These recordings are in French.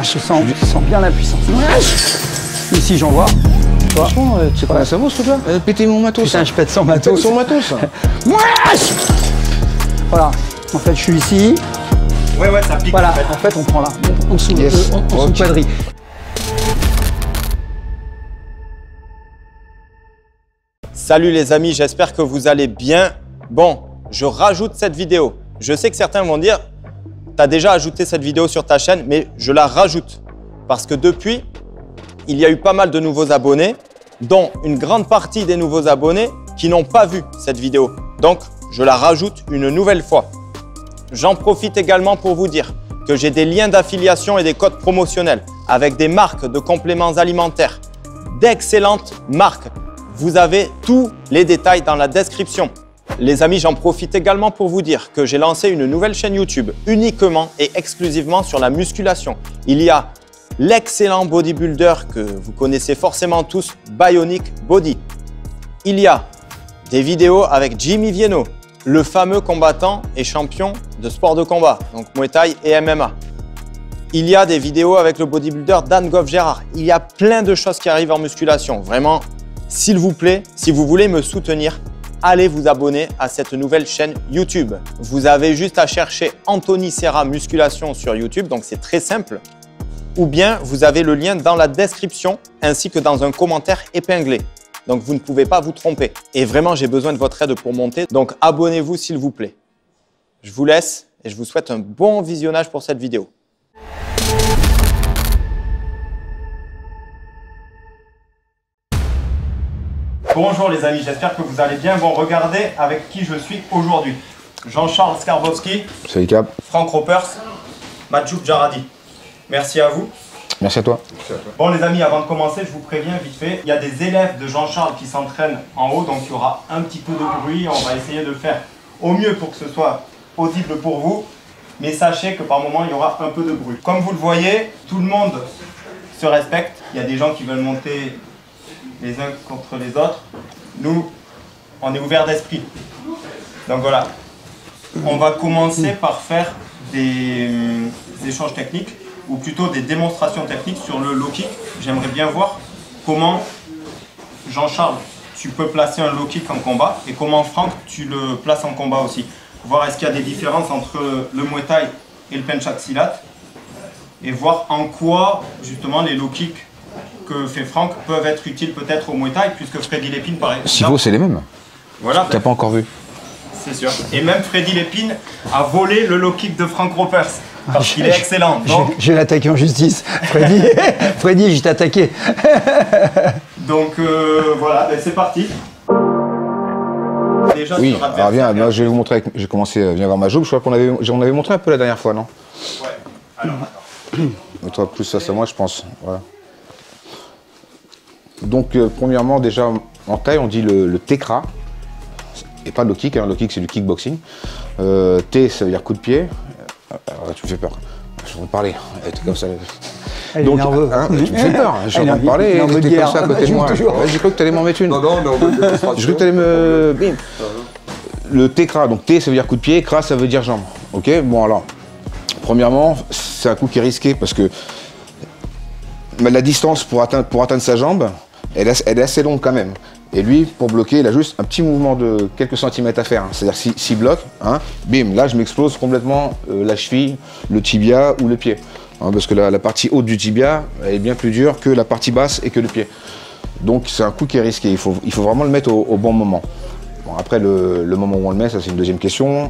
Je sens bien la puissance. Ici, j'en vois. Franchement, tu sais pas, ça vaut ce truc-là. Péter mon matos. Putain, je pète son matos. Son matos. Voilà. En fait, je suis ici. Ouais, ça pique. Voilà. En fait, on prend là. En dessous, en dessous de quadrille. Salut les amis, j'espère que vous allez bien. Bon, je rajoute cette vidéo. Je sais que certains vont dire, tu as déjà ajouté cette vidéo sur ta chaîne, mais je la rajoute. Parce que depuis, il y a eu pas mal de nouveaux abonnés, dont une grande partie des nouveaux abonnés qui n'ont pas vu cette vidéo. Donc, je la rajoute une nouvelle fois. J'en profite également pour vous dire que j'ai des liens d'affiliation et des codes promotionnels avec des marques de compléments alimentaires, d'excellentes marques. Vous avez tous les détails dans la description. Les amis, j'en profite également pour vous dire que j'ai lancé une nouvelle chaîne YouTube uniquement et exclusivement sur la musculation. Il y a l'excellent bodybuilder que vous connaissez forcément tous, Bionic Body. Il y a des vidéos avec Jimmy Vienno, le fameux combattant et champion de sport de combat, donc Muay Thai et MMA. Il y a des vidéos avec le bodybuilder Dan Goff-Gérard. Il y a plein de choses qui arrivent en musculation. Vraiment, s'il vous plaît, si vous voulez me soutenir, allez vous abonner à cette nouvelle chaîne YouTube. Vous avez juste à chercher Anthony Serra Musculation sur YouTube, donc c'est très simple. Ou bien vous avez le lien dans la description ainsi que dans un commentaire épinglé. Donc vous ne pouvez pas vous tromper. Et vraiment, j'ai besoin de votre aide pour monter, donc abonnez-vous s'il vous plaît. Je vous laisse et je vous souhaite un bon visionnage pour cette vidéo. Bonjour les amis, j'espère que vous allez bien. Bon, regardez avec qui je suis aujourd'hui. Jean-Charles Skarbowski, Salut Cap. Frank Ropers, Majoub Jaradi. Merci à vous. Merci à toi. Bon les amis, avant de commencer, je vous préviens vite fait, il y a des élèves de Jean-Charles qui s'entraînent en haut, donc il y aura un petit peu de bruit. On va essayer de faire au mieux pour que ce soit audible pour vous. Mais sachez que par moment, il y aura un peu de bruit. Comme vous le voyez, tout le monde se respecte. Il y a des gens qui veulent monter les uns contre les autres. Nous, on est ouverts d'esprit. Donc voilà. On va commencer par faire des échanges techniques, ou plutôt des démonstrations techniques sur le low kick. J'aimerais bien voir comment, Jean-Charles, tu peux placer un low kick en combat, et comment, Franck, tu le places en combat aussi. Voir est-ce qu'il y a des différences entre le Muay Thai et le Pencak Silat, et voir en quoi, justement, les low kicks que fait Franck peuvent être utiles peut-être au Muay Thai, puisque Freddy Lépine, par exemple... Sivo, c'est les mêmes. Voilà. T'as pas encore vu. C'est sûr. Et même Freddy Lépine a volé le low kick de Frank Ropers. Parce qu'il est excellent. Donc... Je vais l'attaquer en justice. Freddy, Freddy, je t'ai attaqué. Donc voilà, ben c'est parti. Déjà, oui, alors viens, là, je vais vous montrer, j'ai commencé, viens voir ma joue, je crois qu'on avait montré un peu la dernière fois, non? Ouais, alors attends. Toi, plus ça, c'est moi, je pense. Voilà. Donc, premièrement, déjà, en taille, on dit le tekra, et pas le low kick, hein. Le kick, c'est du kickboxing. T, ça veut dire coup de pied. Alors, tu me fais peur. Je vais te parler. T'es comme ça. Donc, nerveux. Hein, tu me fais peur. Je suis en train de parler et t'étais comme ça à côté de moi. Ouais, j'ai cru que t'allais m'en mettre une. Non, mais on veut démonstration. J'ai cru que t'allais me... Bim. Le tekra, donc T, ça veut dire coup de pied, kra, ça veut dire jambe. Ok, bon alors, premièrement, c'est un coup qui est risqué parce que la distance pour atteindre sa jambe, elle est assez longue quand même. Et lui, pour bloquer, il a juste un petit mouvement de quelques centimètres à faire. Hein. C'est-à-dire s'il bloque, hein, bim, là je m'explose complètement la cheville, le tibia ou le pied. Hein, parce que la partie haute du tibia elle est bien plus dure que la partie basse et que le pied. Donc c'est un coup qui est risqué, il faut vraiment le mettre au bon moment. Bon, après le moment où on le met, ça c'est une deuxième question.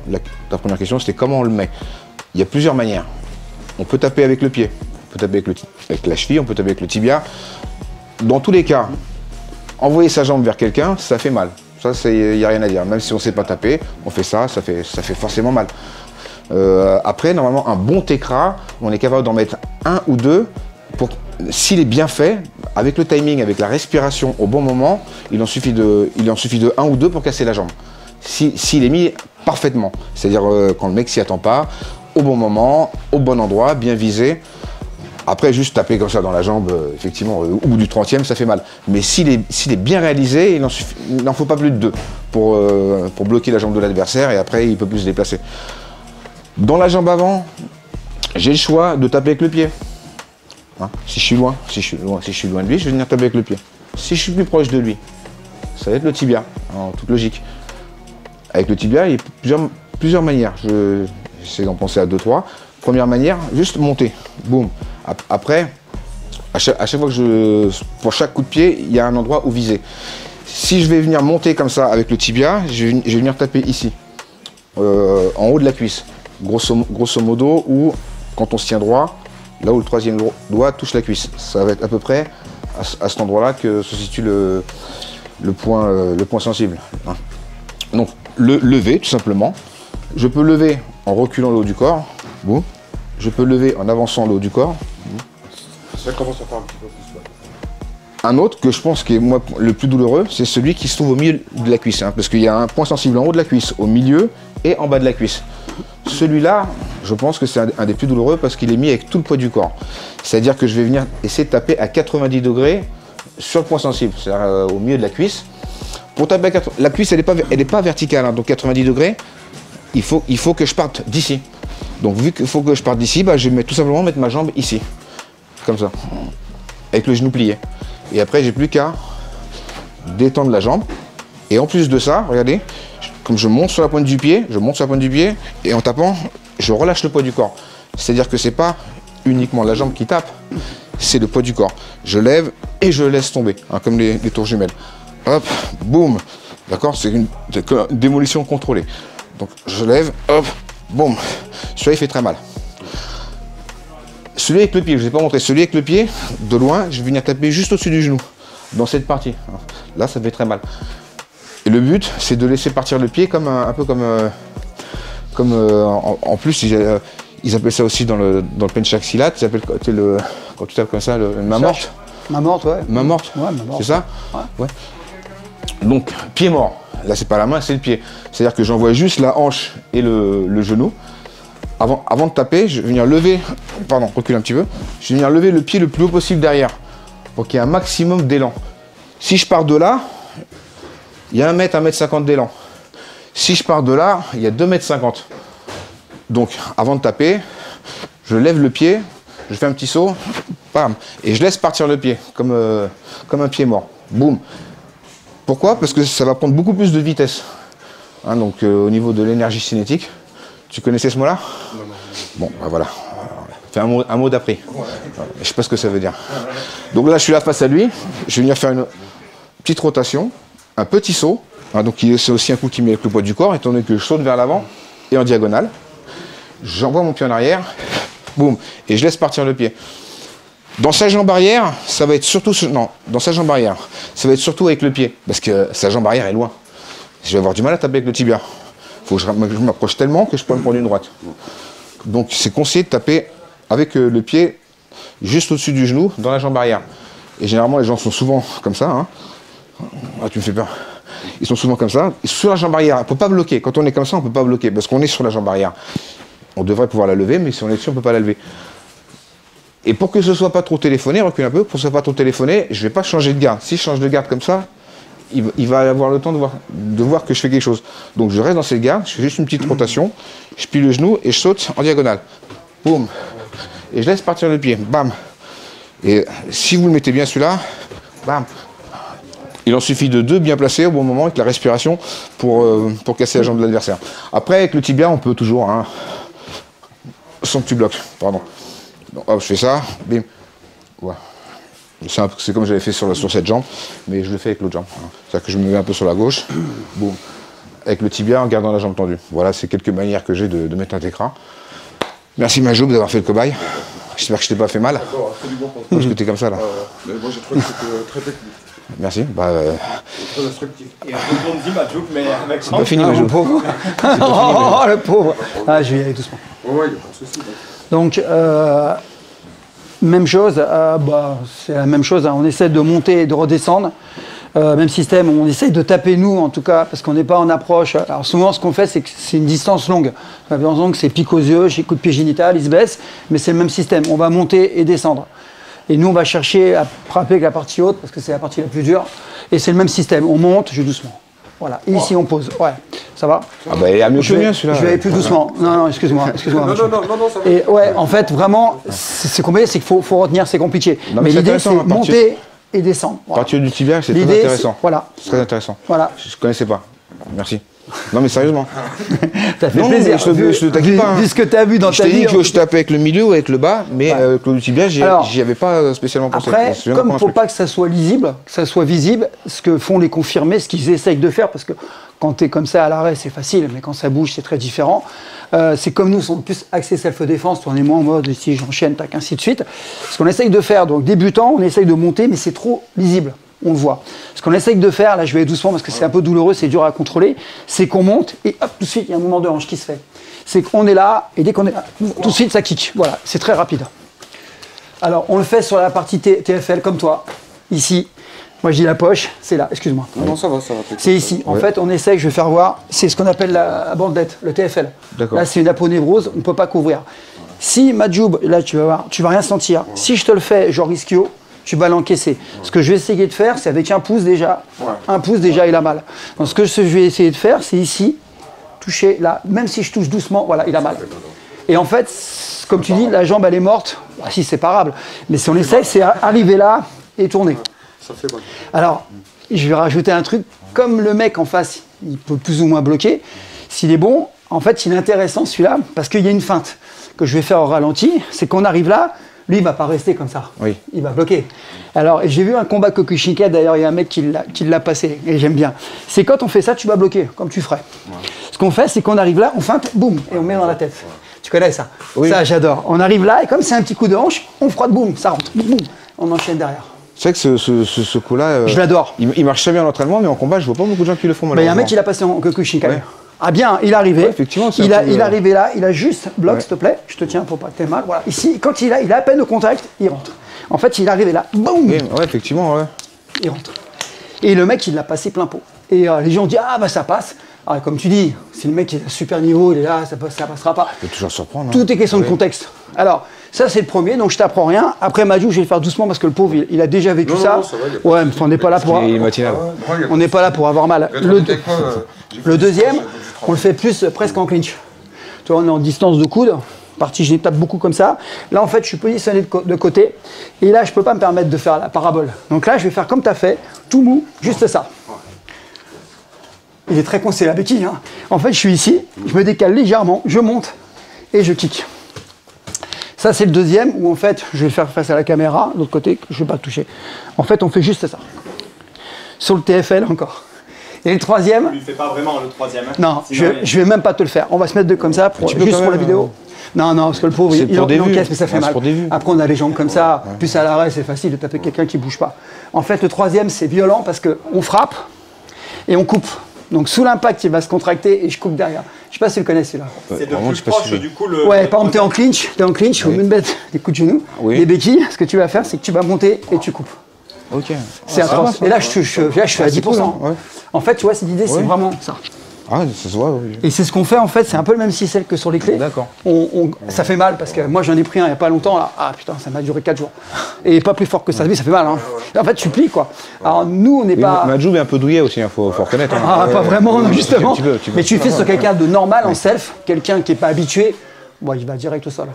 Ta première question c'était comment on le met. Il y a plusieurs manières. On peut taper avec le pied, on peut taper avec la cheville, on peut taper avec le tibia. Dans tous les cas, envoyer sa jambe vers quelqu'un, ça fait mal. Ça, il n'y a rien à dire. Même si on ne sait pas taper, on fait ça, ça fait forcément mal. Après, normalement, un bon tekra, on est capable d'en mettre un ou deux. S'il est bien fait, avec le timing, avec la respiration au bon moment, il en suffit de un ou deux pour casser la jambe. S'il est mis parfaitement, c'est-à-dire quand le mec s'y attend pas, au bon moment, au bon endroit, bien visé. Après, juste taper comme ça dans la jambe, effectivement, au bout du 30e, ça fait mal. Mais s'il est bien réalisé, il n'en faut pas plus de 2 pour bloquer la jambe de l'adversaire et après, il peut plus se déplacer. Dans la jambe avant, j'ai le choix de taper avec le pied. Hein. Si je suis loin de lui, je vais venir taper avec le pied. Si je suis plus proche de lui, ça va être le tibia, en toute logique. Avec le tibia, il y a plusieurs manières. J'essaie d'en penser à 2-3. Première manière, juste monter. Boum. Après, à chaque fois que pour chaque coup de pied, il y a un endroit où viser. Si je vais venir monter comme ça avec le tibia, je vais venir taper ici, en haut de la cuisse. Grosso modo, ou quand on se tient droit, là où le troisième doigt touche la cuisse. Ça va être à peu près à cet endroit-là que se situe le point sensible. Hein. Donc, le lever, tout simplement. Je peux lever en reculant le haut du corps. Boum. Je peux lever en avançant le haut du corps. Ça commence à faire un petit peu plus mal. Un autre que je pense qui est moi le plus douloureux, c'est celui qui se trouve au milieu de la cuisse. Hein, parce qu'il y a un point sensible en haut de la cuisse, au milieu et en bas de la cuisse. Celui-là, je pense que c'est un des plus douloureux parce qu'il est mis avec tout le poids du corps. C'est-à-dire que je vais venir essayer de taper à 90 degrés sur le point sensible, c'est-à-dire au milieu de la cuisse. Pour taper à la cuisse, elle n'est pas verticale, hein, donc 90 degrés, il faut que je parte d'ici. Donc vu qu'il faut que je parte d'ici, bah, je vais tout simplement mettre ma jambe ici, comme ça, avec le genou plié. Et après, j'ai plus qu'à détendre la jambe. Et en plus de ça, regardez, comme je monte sur la pointe du pied, et en tapant, je relâche le poids du corps. C'est-à-dire que c'est pas uniquement la jambe qui tape, c'est le poids du corps. Je lève et je laisse tomber, hein, comme les tours jumelles. Hop, boum, d'accord, c'est une démolition contrôlée. Donc je lève, hop, boum. Celui-là, il fait très mal. Celui avec le pied, je ne vous ai pas montré, celui avec le pied, de loin, je vais venir taper juste au-dessus du genou, dans cette partie. Là, ça fait très mal. Et le but, c'est de laisser partir le pied comme un peu comme en plus, ils appellent ça aussi dans le penchak silat, ils appellent quand tu tapes comme ça, main morte. Main morte, ouais. Main morte, ouais, main morte. C'est ça? Ouais. Donc, pied mort. Là, c'est pas la main, c'est le pied. C'est-à-dire que j'envoie juste la hanche et le genou. Avant de taper, je vais venir lever, pardon, recule un petit peu. Je vais venir lever le pied le plus haut possible derrière, pour qu'il y ait un maximum d'élan. Si je pars de là, il y a 1 mètre, 1 mètre 50 d'élan. Si je pars de là, il y a 2 mètres 50. Donc, avant de taper, je lève le pied, je fais un petit saut, bam, et je laisse partir le pied, comme un pied mort. Boum. Pourquoi? Parce que ça va prendre beaucoup plus de vitesse. Hein, donc, au niveau de l'énergie cinétique. Tu connaissais ce mot-là? Non. Bon, ben voilà. Fais un mot d'appris. Ouais. Je sais pas ce que ça veut dire. Donc là, je suis là face à lui. Je vais venir faire une petite rotation, un petit saut. Hein, donc c'est aussi un coup qui met avec le poids du corps, étant donné que je saute vers l'avant et en diagonale. J'envoie mon pied en arrière, boum, et je laisse partir le pied. Dans sa jambe arrière, ça va être surtout... Non, dans sa jambe arrière, ça va être surtout avec le pied, parce que sa jambe arrière est loin. Je vais avoir du mal à taper avec le tibia. Il faut que je m'approche tellement que je peux me prendre une droite. Donc c'est conseillé de taper avec le pied juste au-dessus du genou, dans la jambe arrière. Et généralement, les gens sont souvent comme ça. Hein. Ah, tu me fais peur. Ils sont souvent comme ça. Et sur la jambe arrière, on ne peut pas bloquer. Quand on est comme ça, on ne peut pas bloquer, parce qu'on est sur la jambe arrière. On devrait pouvoir la lever, mais si on est dessus, on ne peut pas la lever. Et pour que ce ne soit pas trop téléphoné, recule un peu, pour que ce ne soit pas trop téléphoné, je ne vais pas changer de garde. Si je change de garde comme ça, il va avoir le temps de voir que je fais quelque chose. Donc je reste dans cette garde, je fais juste une petite rotation, je plie le genou et je saute en diagonale. Boum. Et je laisse partir le pied. Bam. Et si vous le mettez bien celui-là, bam. Il en suffit de 2 bien placés au bon moment avec la respiration pour casser la jambe de l'adversaire. Après, avec le tibia, on peut toujours, hein, sans que tu bloques, pardon. Donc, hop, je fais ça, bim. Voilà. C'est comme j'avais fait sur cette jambe, mais je le fais avec l'autre jambe. C'est-à-dire que je me mets un peu sur la gauche, boum, avec le tibia en gardant la jambe tendue. Voilà, c'est quelques manières que j'ai de mettre un técra. Merci Majoub d'avoir fait le cobaye. J'espère que je t'ai pas fait mal. Parce que t'es comme ça là. Mais moi j'ai trouvé que c'était très technique. Merci. Très instructif. Et un peu de Majoub, mais avec c'est pas fini Majoub. Oh le pauvre. Ah, je vais y aller doucement. Ouais, il n'y a pas de souci. Donc, même chose, c'est la même chose, hein. On essaie de monter et de redescendre. Même système, on essaye de taper nous en tout cas, parce qu'on n'est pas en approche. Alors souvent ce qu'on fait, c'est que c'est une distance longue. Par exemple, c'est pique aux yeux, coup de pied génital, il se baisse, mais c'est le même système. On va monter et descendre. Et nous, on va chercher à frapper avec la partie haute, parce que c'est la partie la plus dure. Et c'est le même système, on monte, je vais doucement. Voilà. Et ici, on pose. Ouais. Ça va? Ah bah, il y a mieux que le mien, celui-là. Je vais aller plus doucement. Non, excuse-moi. Non, ça va. Et ouais, en fait, vraiment, c'est compliqué, c'est qu'il faut retenir, c'est compliqué. Non, mais c'est l'idée, c'est intéressant, à partir- monter et descendre. À Voilà. partir du tibia, c'est très L'idée, intéressant. voilà. C'est très intéressant. Voilà. Je connaissais pas. Merci. Non, mais sérieusement. Ça fait Non, plaisir. mais je te taquine pas, hein. Vu ce que tu as vu dans Je ta t'ai vie. dit que je tapais avec le milieu ou avec le bas, mais avec le tibia, Alors, j'y avais pas spécialement pensé. Après, C'est comme il vraiment ne faut un truc. pas que ça soit lisible, que ça soit visible, ce que font les confirmés, ce qu'ils essayent de faire, parce que quand tu es comme ça à l'arrêt, c'est facile, mais quand ça bouge, c'est très différent. C'est comme nous, on est plus axés self-défense, on est moins en mode si j'enchaîne, tac, ainsi de suite. Ce qu'on essaye de faire, donc débutant, on essaye de monter, mais c'est trop lisible. On le voit. Ce qu'on essaye de faire, là je vais aller doucement parce que c'est un peu douloureux, c'est dur à contrôler, c'est qu'on monte et hop, tout de suite, il y a un mouvement de hanche qui se fait. C'est qu'on est là et dès qu'on est là, tout de suite ça kick. Voilà, c'est très rapide. Alors on le fait sur la partie TFL comme toi, ici. Moi je dis la poche, c'est là, excuse-moi. Non, ça va. C'est ici. En fait, on essaye, je vais faire voir, c'est ce qu'on appelle la bandelette, le TFL. D'accord. Là, c'est une aponévrose, on ne peut pas couvrir. Si Majoub, là, tu vas voir, tu vas rien sentir. Si je te le fais, genre ischio, tu vas l'encaisser. Ce que je vais essayer de faire, c'est avec un pouce déjà. Un pouce déjà, il a mal. Donc, ce que je vais essayer de faire, c'est ici, toucher là. Même si je touche doucement, voilà, il a mal. Et en fait, comme tu dis, la jambe, elle est morte. Ah, si, c'est pas grave. Mais si on essaye, c'est arriver là et tourner. Ça fait mal. Alors, je vais rajouter un truc. Comme le mec en face, il peut plus ou moins bloquer, s'il est bon, en fait, il est intéressant celui-là, parce qu'il y a une feinte que je vais faire au ralenti, c'est qu'on arrive là, lui, il ne va pas rester comme ça. Oui. Il va bloquer. Alors, j'ai vu un combat Kokushinkai, d'ailleurs, il y a un mec qui l'a passé, et j'aime bien. C'est quand on fait ça, tu vas bloquer, comme tu ferais. Ce qu'on fait, c'est qu'on arrive là, on feinte, boum, et on met dans la tête. Tu connais ça? Oui. Ça, j'adore. On arrive là, et comme c'est un petit coup de hanche, on frotte, boum, ça rentre, boum, boum, on enchaîne derrière. C'est vrai que ce coup-là, Je l'adore. il marche très bien en entraînement, mais en combat, je vois pas beaucoup de gens qui le font Il y a un malheureusement. mec qui l'a passé en Kokushinkai. Ouais. Ah bien, il est arrivé. Ouais, effectivement, c'est il un peu, est arrivé là, il a juste bloc, s'il te plaît. Je te tiens pour pas que t'aies mal. Voilà. Ici, quand il a à peine au contact, il rentre. En fait, il est arrivé là, boum, Oui, ouais, effectivement, ouais. il rentre. Et le mec, il l'a passé plein pot. Et les gens disent ah bah ça passe. Ah, comme tu dis, si le mec est à super niveau, il est là, ça passera pas. Ça peut toujours surprendre. Tout est question de contexte. Alors, ça c'est le premier, donc je t'apprends rien. Après Majou, je vais le faire doucement parce que le pauvre, il a déjà vécu Non, ça. non, ça va, il y a pas Ouais, mais on n'est pas là pour. Il est matinal. On n'est pas là pour avoir mal. Le deuxième, on le fait plus presque en clinch. Tu vois, on est en distance de coude. Partie, je les tape beaucoup comme ça. Là, en fait, je suis positionné de côté. Et là, je ne peux pas me permettre de faire la parabole. Donc là, je vais faire comme tu as fait, tout mou, juste ça. Il est très con, c'est la béquille. Hein. En fait, je suis ici, je me décale légèrement, je monte et je kick. Ça, c'est le deuxième où, en fait, je vais le faire face à la caméra. De l'autre côté, je ne vais pas le toucher. En fait, on fait juste ça. Sur le TFL encore. Et le troisième. Tu ne fais pas vraiment le troisième. Hein. Non, Sinon, je vais même pas te le faire. On va se mettre comme ça, Tu peux juste quand pour la même, vidéo. Non, parce que le pauvre, c'est il pour des vues. encaisse, mais ça fait Ouais, c'est mal. pour des vues. Après, on a les jambes comme ça. Plus à l'arrêt, c'est facile de taper quelqu'un qui bouge pas. En fait, le troisième, c'est violent parce qu'on frappe et on coupe. Donc, sous l'impact, il va se contracter et je coupe derrière. Je sais pas si tu le connais celui-là. c'est de Vraiment, plus je sais pas proche si je- du coup le. Ouais, par exemple, t'es en clinch, Oui. ou une bête, des coups de genou, Oui. des béquilles. Ce que tu vas faire, c'est que tu vas monter et tu coupes. Ok. C'est atroce. Et là, je suis à 10%. cool, hein, ouais. En fait, tu vois, cette idée, c'est Ouais. vraiment ça. Ah, ça se voit, oui. Et c'est ce qu'on fait en fait, c'est un peu le même système que sur les clés. D'accord. Ça fait mal parce que moi j'en ai pris un il n'y a pas longtemps là. Ah putain, ça m'a duré 4 jours. Et pas plus fort que ça, mais ça fait mal. Hein. En fait, tu plies quoi. Alors nous on n'est pas. Majoub est un peu douillet aussi, il faut reconnaître. hein. Ah, pas vraiment, non, justement. Tu peux. Mais tu fais sur quelqu'un de normal en self, quelqu'un qui n'est pas habitué, bon, il va direct au sol.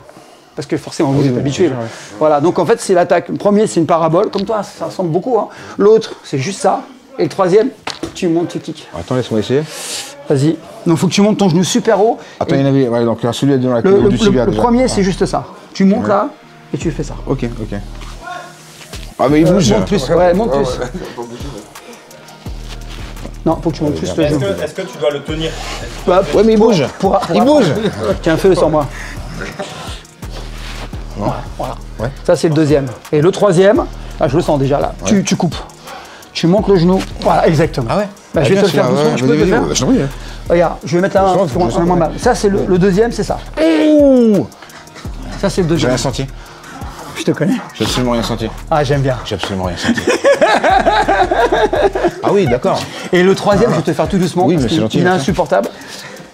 Parce que forcément, vous êtes habitué. là. Voilà, donc en fait, c'est l'attaque. Le premier, c'est une parabole, comme toi, ça ressemble beaucoup. Hein. L'autre, c'est juste ça. Et le troisième, tu montes, tu kicks. Attends, laisse-moi essayer. Vas-y. Donc, il faut que tu montes ton genou super haut. Attends, Et il y en avait. Ouais, donc celui dans la le, du tibia. le déjà. premier, c'est juste ça. Tu montes là et tu fais ça. Ok, ok. Ah, mais il bouge. Monte plus, ouais, monte plus. Non, faut que tu montes plus le genou. Est-ce que tu dois le tenir? Hop, Ouais, mais il bouge. Il bouge. Tiens, fais-le sur moi. Voilà. Ouais. Ça, c'est le deuxième. Et le troisième, je le sens déjà là. Tu coupes. Tu montes le genou. Voilà, exactement. Ah ouais. Bah, je vais te le faire doucement, je peux te le faire. Je t'en prie. Regarde, je vais mettre là Je sens, un moins mal. Ça, c'est le deuxième, c'est ça. Ça, c'est le J'ai deuxième. rien senti. Je te connais. J'ai absolument rien senti. Ah, j'aime bien. J'ai absolument rien senti. Ah oui, d'accord. Et le troisième, je vais te le faire tout doucement. Oui, parce mais c'est qu'il- gentil, Il est merci. insupportable.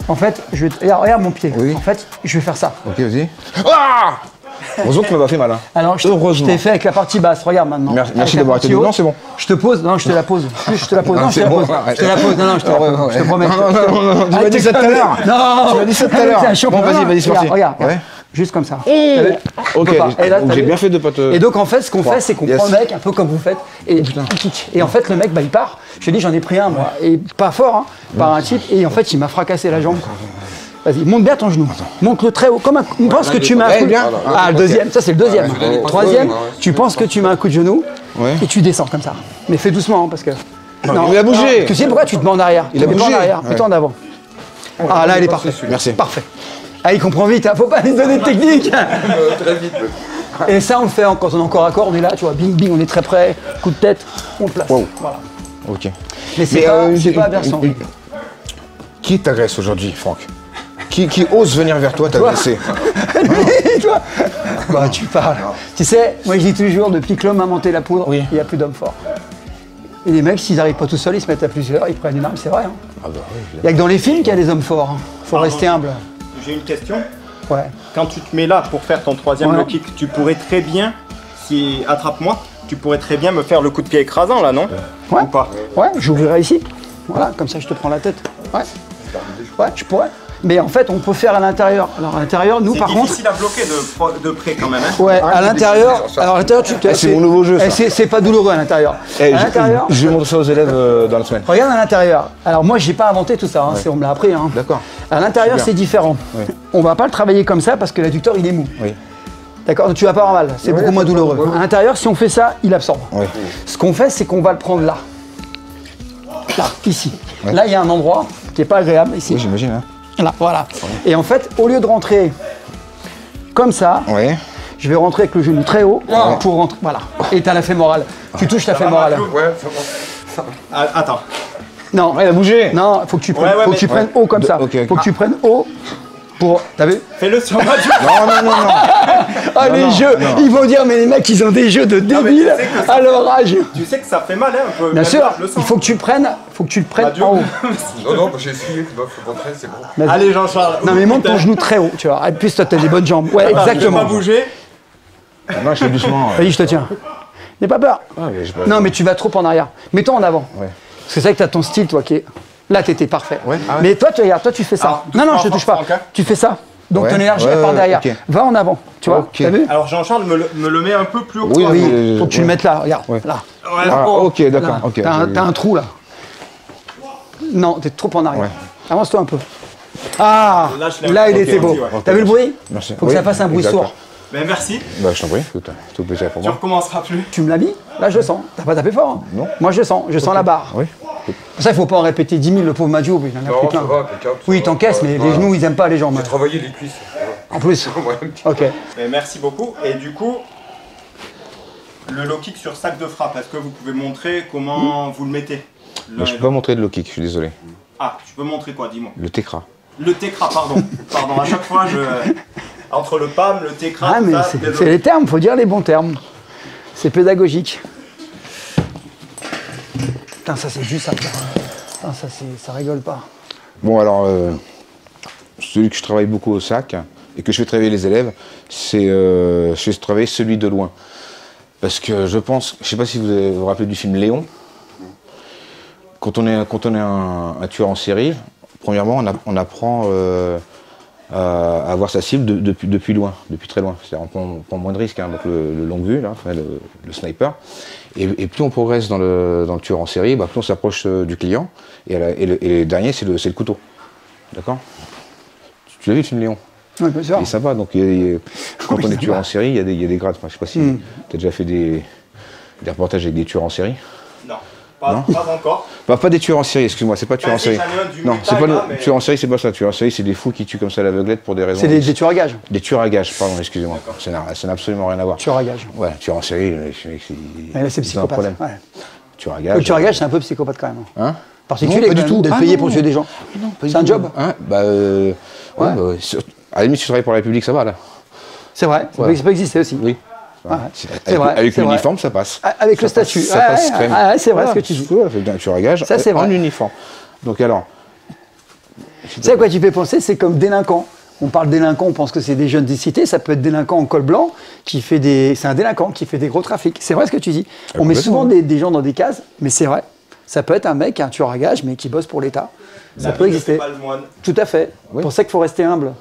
En fait, regarde mon pied. Oui. En fait, je vais faire ça. Ok, vas-y. Ah Heureusement que tu m'as pas fait mal. Hein. Alors, je Heureusement. t'ai fait avec la partie basse. Regarde maintenant. Merci d'avoir été dedans, c'est bon. Je te pose. Non, je te la pose. Je te la pose. Non, je te c'est la bon, pose. ouais. Je te la pose. Non, je te la pose. Je te promets. Non, tu m'as dit ça tout à l'heure. Non, Tu m'as dit ça tout à l'heure. C'est un champion. Bon, vas-y, c'est parti. Regarde. Ouais. Juste comme ça. Ok, Et là, donc t'as j'ai vu bien fait de pas te... Et donc en fait, ce qu'on fait, c'est qu'on Yes. prend le mec, un peu comme vous faites, et il kick. Et en fait, le mec, bah, il part. Je te dis, j'en ai pris un, moi, et pas fort, hein, par un type, et en fait, il m'a fracassé la jambe. Vas-y, monte bien ton genou. Monte-le très haut, comme on pense que tu mets un coup de... bien. Ah, le deuxième, ça c'est le deuxième. Troisième, tu penses que tu mets un coup de genou, Ouais. et tu descends comme ça. Mais fais doucement, hein, parce que... Non, il a bougé. non, tu sais pourquoi tu te mets en arrière? Il a Tu te mets pas bougé. en arrière, mets-toi en avant. Ah, là, elle est parfaite. Merci. Parfait. Ah, il comprend vite, hein, faut pas lui donner de technique. Très vite. Et ça, on le fait quand on est encore à corps, on est là, tu vois, bing, bing, on est très près, coup de tête, on le place. Wow. Voilà. Ok. Mais c'est pas versant. Qui t'agresse aujourd'hui, Franck? Qui ose venir vers toi t'agresser? Lui, toi bah, tu parles. Tu sais, moi je dis toujours, depuis que l'homme a inventé la poudre, Oui. il n'y a plus d'hommes forts. Et les mecs, s'ils n'arrivent pas tout seuls, ils se mettent à plusieurs, ils prennent une arme, c'est vrai. Hein. Ah bah oui, Il n'y a que dans les films qu'il y a des hommes forts. Hein. Faut rester humble. J'ai une question. Ouais. Quand tu te mets là pour faire ton troisième Ouais. low kick, tu pourrais très bien, si attrape-moi, tu pourrais très bien me faire le coup de pied écrasant là, non? Ouais. Ou pas? Ouais, j'ouvrirai ici. Voilà, comme ça je te prends la tête. Ouais. Ouais, je pourrais. Mais en fait, on peut faire à l'intérieur. Alors à l'intérieur, nous C'est par contre. difficile à bloquer de près quand même. Hein? Ouais, à l'intérieur. Alors à l'intérieur, tu te. c'est mon nouveau jeu, ça. C'est pas douloureux à l'intérieur. Eh, À l'intérieur. je vais montrer ça aux élèves dans la semaine. Regarde à l'intérieur. Alors moi, j'ai pas inventé tout ça. Hein, on me l'a appris. Hein. D'accord. À l'intérieur, Super. c'est différent. Oui. On va pas le travailler comme ça parce que l'adducteur, il est mou. Oui. D'accord, donc tu vas pas avoir mal. C'est beaucoup moins douloureux. À l'intérieur, si on fait ça, il absorbe. Oui. Ce qu'on fait, c'est qu'on va le prendre là. Là, ici. Ouais. Là, il y a un endroit qui est pas agréable ici. Oui, j'imagine. Hein. Là, voilà. Et en fait, au lieu de rentrer comme ça, Ouais. je vais rentrer avec le genou très haut pour rentrer. Voilà. Et tu as la fémorale. Tu touches ta fémorale. Ouais, ça va. Ah, attends. Non, Il a bougé. non, faut que tu prennes, Ouais, faut mais- que tu prennes haut comme ça. Ok, ok. Faut que tu prennes haut pour. T'as vu? Fais-le sur ma joue. Non. Ah, les jeux, ils vont dire, mais les mecs, ils ont des jeux de mais tu débiles sais que ça- à leur âge. Tu sais que ça fait mal hein, un peu. Bien Même sûr, moi, je le sens. il faut que tu le prennes Adieu. en haut. Non, j'ai essayé, faut rentrer, c'est bon. Vas-y. Allez Jean-Charles. Non, mais monte ton genou très haut, tu vois. Et puis, toi, t'as des bonnes jambes. Ouais, Je vais exactement. pas bouger. Non, je fais doucement. Vas-y, je te tiens. N'aie pas peur. Ah, mais Non, mais tu vas trop en arrière. Mets-toi en avant. Ouais. Parce que c'est vrai que tu as ton style, toi, qui est. Là, t'étais parfait. Ouais. Ah ouais. Mais toi, tu regardes, toi, tu fais ça. Alors, non, non, touche je te pas, touche pas. Franck, hein. Tu fais ça. Donc Ouais. ton énergie, Ouais, elle part ouais, derrière. ok. Va en avant, tu vois. Ok. T'as vu? Alors Jean-Charles me le met un peu plus haut. Oui, que oui. toi. Faut que tu le mettes là, regarde. Ouais. Là. Ouais, Ah, oh. ok, d'accord. Là. Ok. T'as un trou là. Non, t'es trop en arrière. Ouais. Avance-toi un peu. Ah, Là, je l'ai- là, il ok, était beau. gentil, ouais. T'as vu le bruit? Merci. Faut que Oui, ça fasse un bruit exact. sourd. Mais merci. Bah, je t'en prie, tout plaisir pour Tu moi. recommenceras plus. Tu me l'as mis? Là, je le sens. T'as pas tapé fort? Hein? Non. Moi, je sens la barre. Oui. Pour ça, il faut pas en répéter 10 000, le pauvre Madjoub, il en a pris Non, plein. ça va, impeccable. Oui, il t'encaisse, mais les genoux, ils aiment pas les jambes. J'ai travaillé les cuisses. En plus. Ouais, un petit- Ok. Mais merci beaucoup. Et du coup, le low kick sur sac de frappe, est-ce que vous pouvez montrer comment vous le mettez? Bah, je peux pas montrer de low kick, je suis désolé. Ah, tu peux montrer quoi, dis-moi. Le tekra. Le tekra, pardon. Pardon, à chaque fois, entre le PAM, le tekra, Ah, tout mais ça, c'est désolé. les termes, faut dire les bons termes. C'est pédagogique. Putain, ça c'est juste ça. Putain, ça rigole pas. Bon, alors, celui que je travaille beaucoup au sac et que je fais travailler les élèves, c'est je fais travailler celui de loin. Parce que je pense, je sais pas si vous vous rappelez du film Léon. Quand on est un tueur en série, premièrement, on apprend à voir sa cible depuis loin, depuis très loin. C'est-à-dire on prend moins de risques, hein, donc le longue vue, là, enfin, le sniper. Et plus on progresse dans le tueur en série, bah, plus on s'approche du client. Et le dernier, c'est le couteau. D'accord? Tu l'as vu le film Léon? Oui, bien sûr. Il est sympa. Donc, quand on est tueur en série, il y a des grades. Enfin, je sais pas si tu as déjà fait des reportages avec des tueurs en série. Non, pas encore. Bah, pas des tueurs en série, excuse-moi, c'est pas tueur en si, série. j'en ai un du Non, c'est métal, pas là, le mais- tueur en série, c'est pas ça. Tueur en série, c'est des fous qui tuent comme ça à l'aveuglette pour des raisons. C'est des tueurs à gages. Des tueurs à gages, pardon, excusez-moi. Ça n'a absolument rien à voir. Tueurs à gages. Ouais, tueur en série, Mais là, c'est ils ont un psychopathe. problème. Ouais. Tueur à gages. Le tueur à gages, c'est un peu psychopathe quand même. Hein? Particulier, Non, pas du quand tout. même, d'être Ah, payé non. pour tuer des gens. Non, pas du C'est un tout. job. Hein? Bah, ouais, bah, à la limite, si tu travailles pour la République, ça va là. C'est vrai, Ouais. ça peut exister aussi. Oui. Ouais. Avec, vrai, avec c'est vrai. l'uniforme, ça passe. Avec le Ça passe- statut. Ça Ouais, passe ouais, quand même. ouais, c'est vrai Voilà, ce que tu dis. Ouais, avec un tueur à gage Ça, c'est en vrai. uniforme. Donc alors, Tu sais à quoi tu fais penser? C'est comme délinquant. on parle délinquant, on pense que c'est des jeunes des cités, ça peut être délinquant en col blanc, c'est un délinquant qui fait des gros trafics. C'est vrai ce que tu dis. On met souvent des gens dans des cases, mais c'est vrai. Ça peut être un mec, un tueur à gages, mais qui bosse pour l'État. Ça peut exister. Pas le moine. Tout à fait. Oui. C'est pour ça qu'il faut rester humble.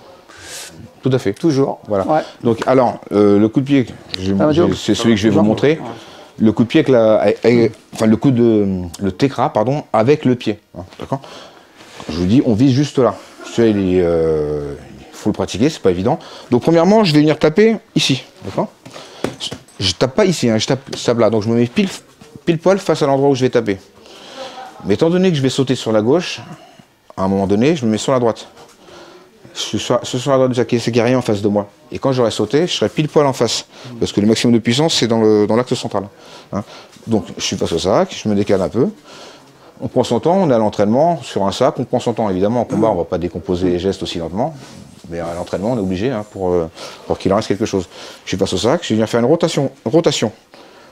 Tout à fait. Toujours. Voilà. Ouais. Donc, alors, le coup de pied, c'est celui que je vais vous montrer. Le coup de pied enfin le técra, pardon, avec le pied. Hein, d'accord. Je vous dis, on vise juste là. Il faut le pratiquer, c'est pas évident. Donc, premièrement, je vais venir taper ici. D'accord. Je tape pas ici, hein, je tape là. Donc, je me mets pile poil face à l'endroit où je vais taper. Mais étant donné que je vais sauter sur la gauche, à un moment donné, je me mets sur la droite. Je suis sur la droite déjà, c'est qu'il n'y a rien en face de moi. Et quand j'aurai sauté, je serai pile poil en face. Parce que le maximum de puissance, c'est dans l'axe central. Hein. Donc, je suis face au sac, je me décale un peu. On prend son temps, on est à l'entraînement sur un sac, on prend son temps. Évidemment, en combat, on ne va pas décomposer les gestes aussi lentement. Mais à l'entraînement, on est obligé hein, pour qu'il en reste quelque chose. Je suis face au sac, je vais venir faire une rotation.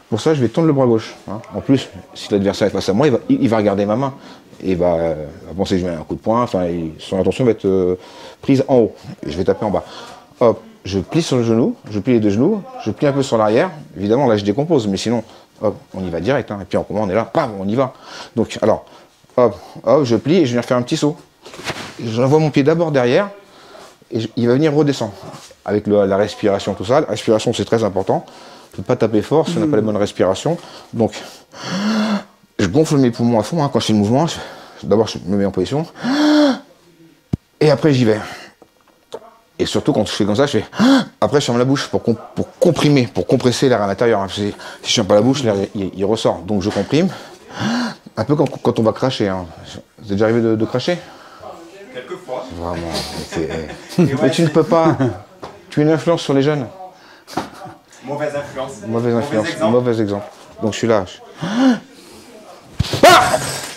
Pour ça, je vais tendre le bras gauche. Hein. En plus, si l'adversaire est face à moi, il va regarder ma main. Et il va penser que je mets un coup de poing. Enfin, son attention va être prise en haut. Et je vais taper en bas. Hop, je plie sur le genou, je plie les deux genoux, je plie un peu sur l'arrière. Évidemment, là, je décompose. Mais sinon, hop, on y va direct. Hein. Et puis en combat, on est là, bam, on y va. Donc, alors, hop, je plie et je viens faire un petit saut. J'envoie mon pied d'abord derrière. Et il va venir redescendre. Avec la respiration, tout ça. La respiration, c'est très important. On ne peut pas taper fort si on n'a pas les bonnes respirations. Donc, je gonfle mes poumons à fond hein, quand je fais le mouvement. D'abord, je me mets en position. Et après, j'y vais. Et surtout, quand je fais comme ça, je fais... Après, je ferme la bouche pour comprimer, pour compresser l'air à l'intérieur. Si je ferme pas la bouche, l'air, il ressort. Donc, je comprime. Un peu comme quand on va cracher. Hein. Vous êtes déjà arrivé de cracher? Quelquefois. Vraiment. Mais tu ne peux pas. Tu as une influence sur les jeunes. Mauvaise influence. Mauvaise influence. Exemple. Mauvais exemple. Donc je suis là.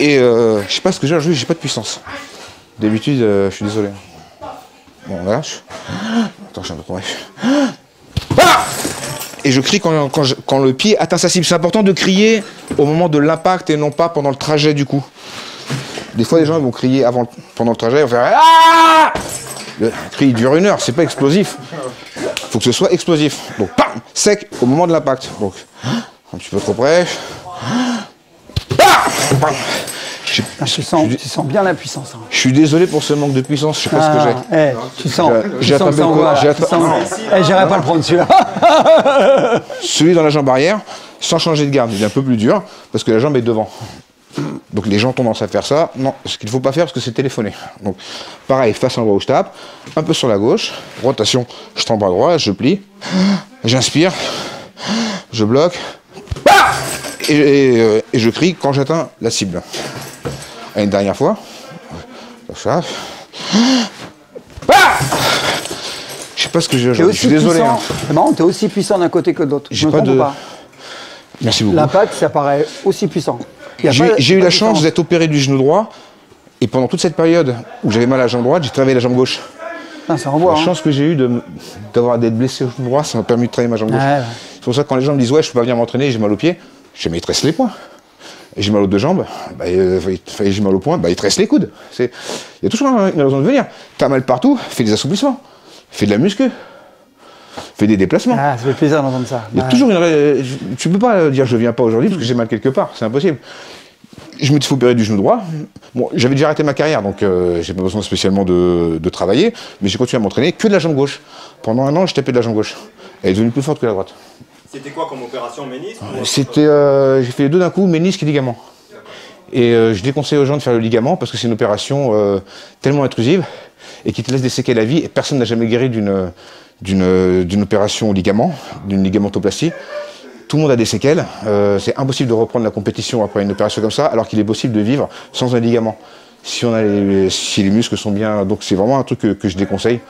Et je sais pas ce que j'ai aujourd'hui, j'ai pas de puissance. D'habitude, je suis désolé. Bon, là, attends, je suis un peu trop bref. Et je crie quand le pied atteint sa cible. C'est important de crier au moment de l'impact et non pas pendant le trajet du coup. Des fois, les gens vont crier pendant le trajet, ils vont faire ah! Le cri dure 1 heure, c'est pas explosif. Il faut que ce soit explosif. Donc, pam, sec au moment de l'impact. Donc, un petit peu trop près. Tu sens bien la puissance. Hein. Je suis désolé pour ce manque de puissance, je sais pas ce que j'ai. Tu sens. J'ai attrapé le voilà, j'irai pas le prendre celui-là. Celui dans la jambe arrière, sans changer de garde, il est un peu plus dur parce que la jambe est devant. Donc les gens ont tendance à faire ça. Non, ce qu'il ne faut pas faire parce que c'est téléphoné. Donc pareil, face à l'endroit où je tape, un peu sur la gauche, rotation, je tends bras droit, je plie, j'inspire, je bloque, et je crie quand j'atteins la cible. Et une dernière fois, ça. Je sais pas ce que j'ai aujourd'hui, je suis désolé. Hein. C'est marrant, tu es aussi puissant d'un côté que de l'autre. J'ai pas de... Merci beaucoup. L'impact, ça paraît aussi puissant. J'ai eu la chance d'être opéré du genou droit et pendant toute cette période où j'avais mal à la jambe droite, j'ai travaillé la jambe gauche. Ah, ça renvoie, la chance que j'ai eue d'être blessé au genou droit, ça m'a permis de travailler ma jambe gauche. Ouais. C'est pour ça que quand les gens me disent ouais, je peux pas venir m'entraîner, j'ai mal au pied, je me tresse les poings. Et j'ai mal aux deux jambes, j'ai mal au poing, il tresse les coudes. Il y a toujours une raison de venir. T'as mal partout, fais des assouplissements, fais de la muscu. Fais des déplacements. Ah, ça fait plaisir d'entendre ça. Il y a toujours tu peux pas dire je viens pas aujourd'hui parce que j'ai mal quelque part, c'est impossible. Je me suis opéré du genou droit. Bon, j'avais déjà arrêté ma carrière, donc j'ai pas besoin spécialement de travailler, mais j'ai continué à m'entraîner que de la jambe gauche. Pendant 1 an, je tapais de la jambe gauche. Elle est devenue plus forte que la droite. C'était quoi comme opération, ménisque? J'ai fait les deux d'un coup, ménisque et ligament. Et je déconseille aux gens de faire le ligament parce que c'est une opération tellement intrusive et qui te laisse des séquelles à vie. Et personne n'a jamais guéri d'une opération au ligament, d'une ligamentoplastie. Tout le monde a des séquelles. C'est impossible de reprendre la compétition après une opération comme ça, alors qu'il est possible de vivre sans un ligament. Si les muscles sont bien. Donc c'est vraiment un truc que je déconseille.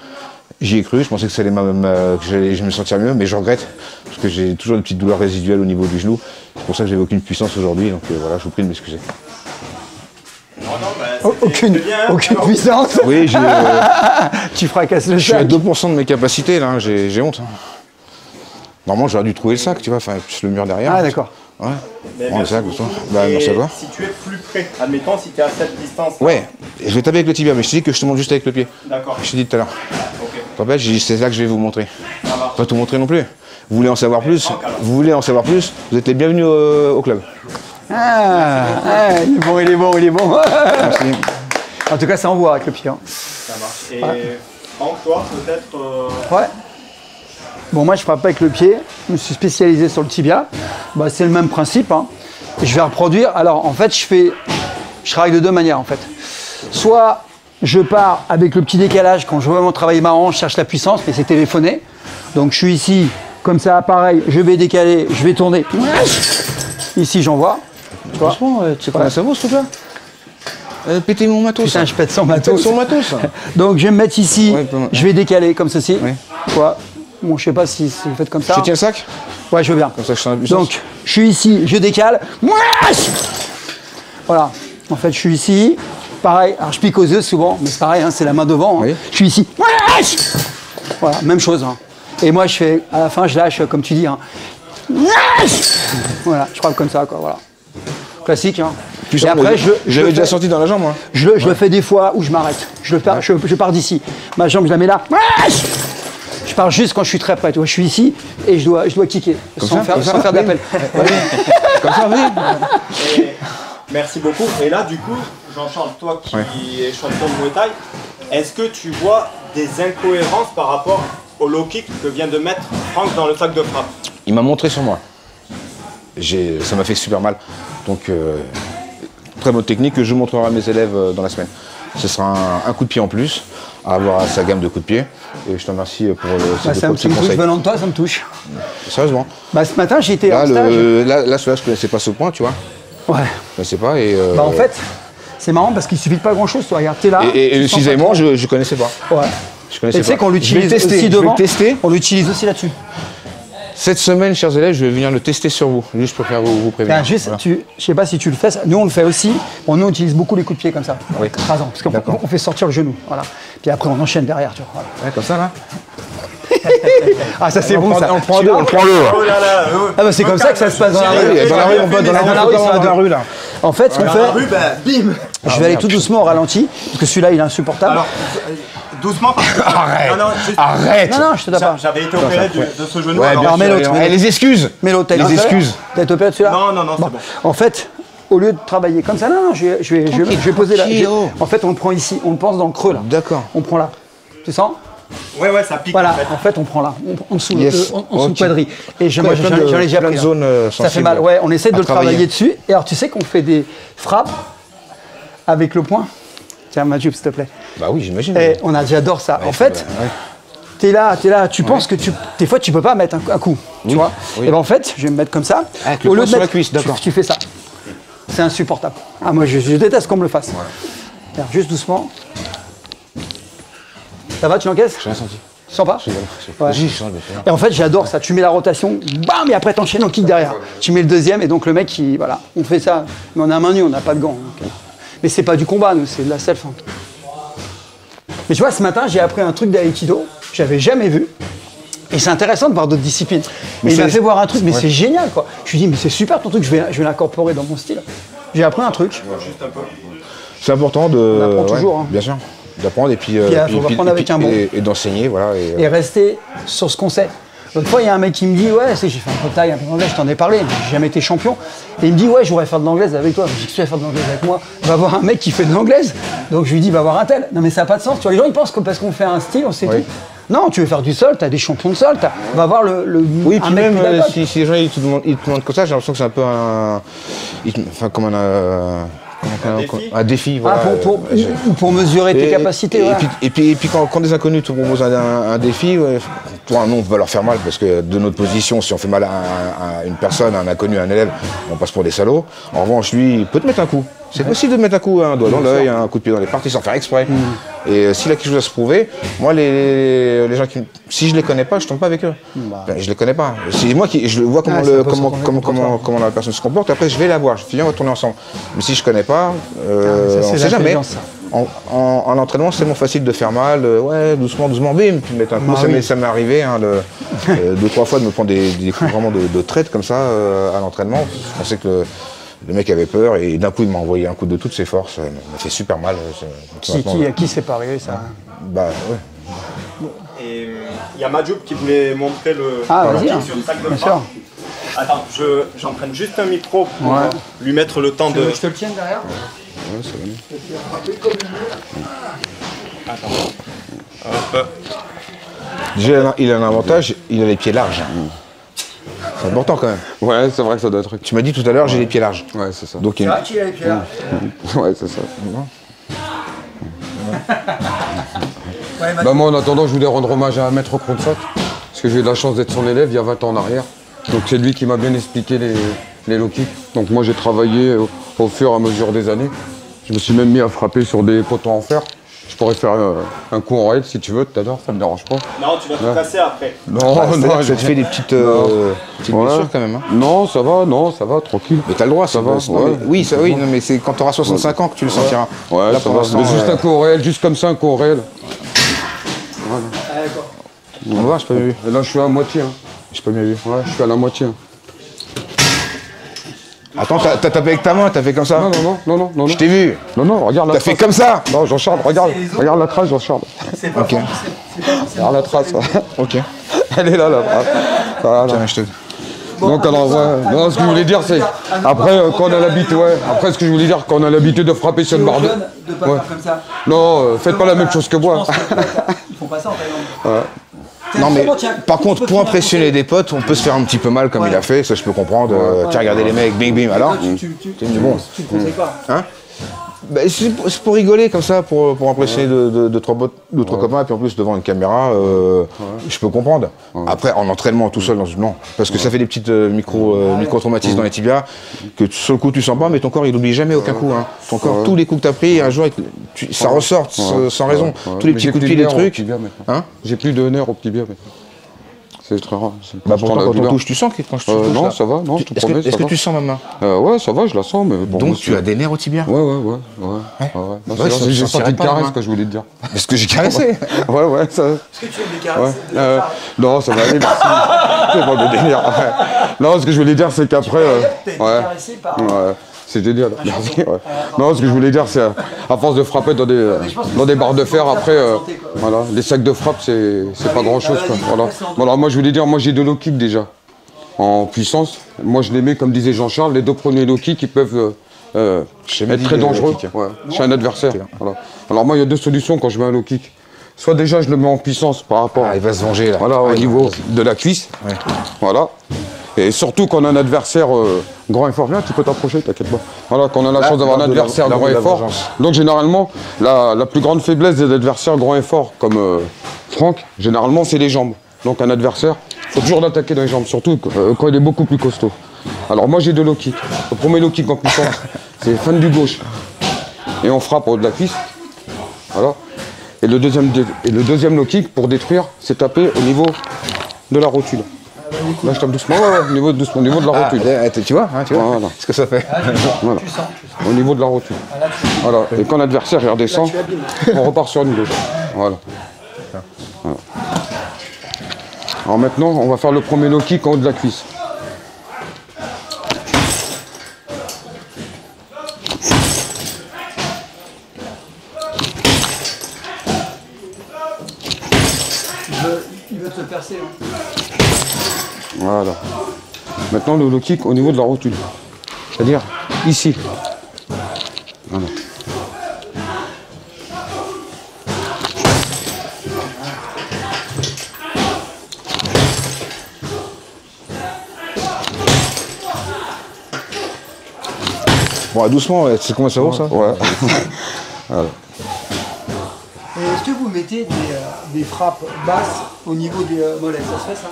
J'y ai cru, je pensais que ça allait que je me sentir mieux, mais je regrette, parce que j'ai toujours des petites douleurs résiduelles au niveau du genou. C'est pour ça que j'avais aucune puissance aujourd'hui, donc voilà, je vous prie de m'excuser. Aucune puissance. Oui, tu fracasses le sac. Je suis à 2% de mes capacités, là, j'ai honte. Normalement, j'aurais dû trouver le sac, tu vois, enfin, plus le mur derrière. Ah, d'accord. Ouais. Bon, le sac, merci à toi. Si tu es plus près, admettons, si tu es à cette distance. Ouais, je vais taper avec le tibia, mais je te dis que je te montre juste avec le pied. D'accord. Je t'ai dit tout à l'heure. Ok. T'empêches, j'ai dit, c'est ça que je vais vous montrer. Pas tout montrer non plus. Vous voulez en savoir plus? Vous voulez en savoir plus? Vous êtes les bienvenus au club. Ah, il est bon, il est bon, il est bon. Merci. En tout cas, ça envoie avec le pied. Hein. Ça marche. Et Franck, toi, peut-être Ouais. Bon, moi, je frappe pas avec le pied. Je me suis spécialisé sur le tibia. Bah, c'est le même principe. Hein. Et je vais reproduire. Alors, en fait, je travaille de deux manières, en fait. Soit je pars avec le petit décalage quand je veux vraiment travailler ma hanche, je cherche la puissance, mais c'est téléphoné. Donc, je suis ici, comme ça, pareil. Je vais décaler, je vais tourner. Ici, j'envoie. Franchement, tu sais combien ça vaut ce truc-là? Pétez mon matos. Putain, je pète son matos. Son matos. Donc, je vais me mettre ici. Ouais, je vais décaler comme ceci. Oui. Quoi. Bon, je sais pas si vous faites comme ça. Tu tiens le sac? Ouais, je veux bien. Comme ça, je sens la puissance. Donc, je suis ici, je décale. Voilà. En fait, je suis ici. Pareil. Alors, je pique aux yeux souvent, mais c'est pareil, hein, c'est la main devant. Hein. Oui. Je suis ici. Voilà, même chose. Hein. Et moi, je fais, à la fin, je lâche, comme tu dis. Hein. Voilà, je frappe comme ça, quoi. Voilà. Classique. Hein. Et après, j'avais déjà senti dans la jambe, moi. Je le fais des fois où je m'arrête. Je pars d'ici. Ma jambe, je la mets là. Je pars juste quand je suis très près. Tu vois, je suis ici et je dois kicker sans faire d'appel. Comme ça, oui. Merci beaucoup. Et là, du coup, Jean-Charles, toi qui es champion de Muay Thai, est-ce que tu vois des incohérences par rapport au low kick que vient de mettre Franck dans le sac de frappe? Il m'a montré sur moi. Ça m'a fait super mal. Donc, très bonne technique que je montrerai à mes élèves dans la semaine. Ce sera un coup de pied en plus à avoir à sa gamme de coups de pied. Et je te remercie pour ça me touche, venant de toi, ça me touche. Sérieusement. Bah, ce matin, j'ai été là, en stage. Là, celui-là, je ne connaissais pas ce point, tu vois. Ouais. Je ne connaissais pas. Et, bah, en fait, c'est marrant parce qu'il suffit de pas grand-chose. Tu regardes, t'es là. Et le cisaillement, je ne connaissais pas. Ouais. Je connaissais et tu sais pas. qu'on l'utilise aussi devant. On l'utilise aussi là-dessus. Cette semaine, chers élèves, je vais venir le tester sur vous, juste pour faire vous prévenir. Enfin, juste, voilà. Je sais pas si tu le fais, nous on le fait aussi. Bon, nous on utilise beaucoup les coups de pied comme ça, oui. Écrasant, parce qu'on fait sortir le genou, voilà. Puis après on enchaîne derrière, tu vois. Voilà. Ouais, comme ça là. Ah ça c'est bon ça. On prend deux. Oh là là, ah bah c'est comme ça que ça se passe dans la rue. Dans la rue là. En fait, ce qu'on fait, bim. Je vais aller tout doucement au ralenti, parce que celui-là il est insupportable. Alors, doucement parce que... Arrête. Arrête. Non, je te tape pas. J'avais été opéré de ce genou. Ouais, alors, mets l'autre. Les excuses. Mets l'autre. Les excuses. T'as été opéré de celui-là? Non, c'est bon. En fait, au lieu de travailler comme ça, non, je vais poser là. En fait, on le prend ici, on le pense dans le creux là. D'accord. On prend là. Tu sens? Ouais, ça pique. Voilà, en fait, on prend là, en dessous, en dessous le quadrille. Et j'en ai déjà pris. Ça fait mal. Ouais, on essaie de le travailler dessus. Et alors, tu sais qu'on fait des frappes avec le poing. Tiens, Majub, s'il te plaît. Bah oui, j'imagine. Et j'adore ça. Ouais, en fait, t'es là, tu penses que des fois, tu peux pas mettre un coup. Tu vois. Et ben en fait, je vais me mettre comme ça. Au lieu de mettre la cuisse, d'accord. Tu fais ça. C'est insupportable. Ah, moi, je déteste qu'on me le fasse. Alors, juste doucement. Ça va, tu l'encaisses? J'ai rien senti. Tu sens pas? Ouais. Et en fait, j'adore ça. Tu mets la rotation, bam, et après t'enchaînes en kick derrière. Tu mets le deuxième, et donc le mec, voilà, on fait ça. Mais on a main nue, on n'a pas de gants. Donc, mais c'est pas du combat, nous, c'est de la self. Mais tu vois, ce matin, j'ai appris un truc d'aïkido, j'avais jamais vu. Et c'est intéressant de voir d'autres disciplines. Mais il m'a fait voir un truc, mais c'est génial, quoi. Je lui dis, mais c'est super ton truc, je vais l'incorporer dans mon style. J'ai appris un truc. C'est important de. On apprend toujours. Hein. Bien sûr. D'apprendre et puis, apprendre avec un bon. Et d'enseigner, voilà. Et rester sur ce qu'on sait. L'autre fois, il y a un mec qui me dit, ouais, j'ai fait un peu de taille, un peu d'anglaise, je t'en ai parlé, mais j'ai jamais été champion. Et il me dit, ouais, je voudrais faire de l'anglaise avec toi. Je dis, tu vas faire de l'anglaise avec moi. Va voir un mec qui fait de l'anglaise. Donc je lui dis, va voir un tel. Non, mais ça n'a pas de sens. Tu vois, les gens, ils pensent que parce qu'on fait un style, on sait tout. Non, tu veux faire du sol, tu as des champions de sol. Va voir Oui, puis même si les gens ils te demandent comme ça, j'ai l'impression que c'est un peu enfin, comme un défi, voilà. Pour mesurer tes capacités. Et puis quand des inconnus te proposent un défi, toi, non, on va leur faire mal parce que de notre position, si on fait mal à une personne, à un inconnu, à un élève, on passe pour des salauds. En revanche, lui, il peut te mettre un coup. C'est possible de mettre un coup, un doigt dans l'œil, un coup de pied dans les parties sans faire exprès. Et s'il a quelque chose à se prouver, moi, les gens si je les connais pas, je tombe pas avec eux. Ben, je les connais pas. C'est moi qui je vois comment la personne se comporte. Après, je vais la voir. Je dis, on va tourner ensemble. Mais si je connais pas, on sait jamais. En entraînement, c'est tellement facile de faire mal. Ouais, doucement, bim, puis mettre un coup. Ça m'est arrivé 2-3 fois de me prendre des coups vraiment de traite comme ça à l'entraînement. Je pensais que le mec avait peur et d'un coup il m'a envoyé un coup de toutes ses forces. Ça m'a fait super mal. Qui s'est pas arrivé ça? Bah ouais. Et il y a Majoub qui voulait montrer le vas-y, kick sur le sac de bien frappe. sûr. Attends, j'en prenne juste un micro pour Ouais. lui mettre le temps de... Je te le tiens derrière. Ouais, ça va mieux. Attends. Hop. Déjà, il a un avantage, il a les pieds larges. C'est important quand même. Ouais, c'est vrai que ça doit être. Tu m'as dit tout à l'heure, j'ai les pieds larges. Ouais, c'est ça. Donc, il y C'est a vrai qu'il a les pieds là. Ouais, c'est ça. Ouais, Bah moi, en attendant, je voulais rendre hommage à Maître Kronsat, parce que j'ai eu la chance d'être son élève il y a 20 ans en arrière. Donc c'est lui qui m'a bien expliqué les low kicks. Donc moi, j'ai travaillé au fur et à mesure des années. Je me suis même mis à frapper sur des poteaux en fer. Je pourrais faire un coup en rail si tu veux tout à l'heure, ça me dérange pas. Non, tu vas tout casser après. Non, ça j'ai te fait des petites, petites Ouais. blessures quand même. Hein. Non, ça va, tranquille. Mais t'as le droit, ça va, va. ouais. Oui, ça, oui, non, mais c'est quand t'auras 65 ans que tu le sentiras. Ouais, Là, ça pour va. l'instant, Mais juste un coup au réel, juste comme ça, un coup au réel. On va voir, j'ai pas vu. Et là, je suis à moitié. Hein. J'ai pas bien vu. Ouais, je suis à la moitié. Hein. Attends, t'as tapé avec ta main, t'as fait comme ça. Non. Je t'ai vu. Non, regarde la T'as trace. fait comme ça. Non, j'en charge, regarde la trace, j'en charge. C'est pas Ok. Regarde la trace. Ok. Elle est là, la trace. Voilà. Tiens, je te. Donc alors, ouais. Non, ce que je voulais dire, c'est après quand on a l'habitude, ouais. Après, ce que je voulais dire, quand on a l'habitude de frapper sur une barre de. de pas Ouais. faire comme ça. Non, faites pas la même chose que moi. Ils font pas ça en Thaïlande. Non mais par contre, pour impressionner des potes, on peut se faire un petit peu mal comme il a fait, ça je peux comprendre. Tu as regardé les mecs, bing bing, alors. Tu bon. tu te conseilles pas. Hein bah, c'est pour rigoler comme ça, pour impressionner d'autres copains, et puis en plus devant une caméra, je peux comprendre. Après, en entraînement tout seul, non. Parce que ça fait des petites micro-traumatismes dans les tibias, que sur le coup tu sens pas, mais ton corps il n'oublie jamais aucun coup. Hein. Ton corps, tous les coups que tu as pris, un jour, ça ressort sans raison. Tous les petits coups de pied, des trucs. Hein J'ai plus de nerfs au tibia maintenant. C'est très rare. Bah pourtant, quand on touche, tu sens que quand je te touche non, là, ça va, non, je te promets. Est-ce que tu sens ma main? Ouais, ça va, je la sens, mais bon. Donc tu as des nerfs au tibia? Ouais. Non, Ouais, j'ai ça senti une pas, caresse, hein. que je voulais te dire. Est-ce que j'ai caressé? Ouais, ça. Est-ce que tu aimes les caresses de Ouais. la femme Non, ça va aller, merci. C'est pas de délire. Ouais. Non, ce que je voulais dire, c'est qu'après. T'as été Ouais. caressé par... Ouais. C'est génial. Merci. Ouais. Non, ce que je voulais dire, c'est à force de frapper dans des barres de fer, après, voilà, les sacs de frappe, c'est pas grand chose. Voilà, moi je voulais dire, moi j'ai 2 low kicks déjà en puissance. Moi je les mets, comme disait Jean-Charles, les 2 premiers low kicks qui peuvent être très dangereux chez un adversaire. Voilà. Alors moi il y a 2 solutions quand je mets un low kick. Soit déjà je le mets en puissance par rapport Il va se venger là. voilà, au niveau de la cuisse. Ouais. Voilà. Et surtout quand on a un adversaire grand et fort, viens, tu peux t'approcher, t'inquiète pas. Voilà, quand on a la chance d'avoir un adversaire grand et fort. Donc généralement, la plus grande faiblesse des adversaires grands et forts, comme Franck, généralement c'est les jambes. Donc un adversaire, il faut toujours l'attaquer dans les jambes, surtout quand il est beaucoup plus costaud. Alors moi j'ai 2 low kicks. Le premier low kick en puissance, c'est fin du gauche. Et on frappe au haut de la cuisse. Voilà. Et le deuxième low kick, pour détruire, c'est taper au niveau de la rotule. Là, je tape doucement, au niveau de la rotule. Tu vois, Voilà. ce que ça fait. Voilà. Au niveau de la rotule. Voilà. Et quand l'adversaire il redescend, on repart sur une gauche. Voilà. Alors maintenant, on va faire le premier low kick en haut de la cuisse. Il veut te percer. Hein. Voilà. Maintenant, le low kick au niveau de la rotule. C'est-à-dire ici. Voilà. Bon, doucement, ouais. C'est combien ça vaut ça? Ouais. Et est-ce que vous mettez des frappes basses au niveau des mollets? Ça se fait ça?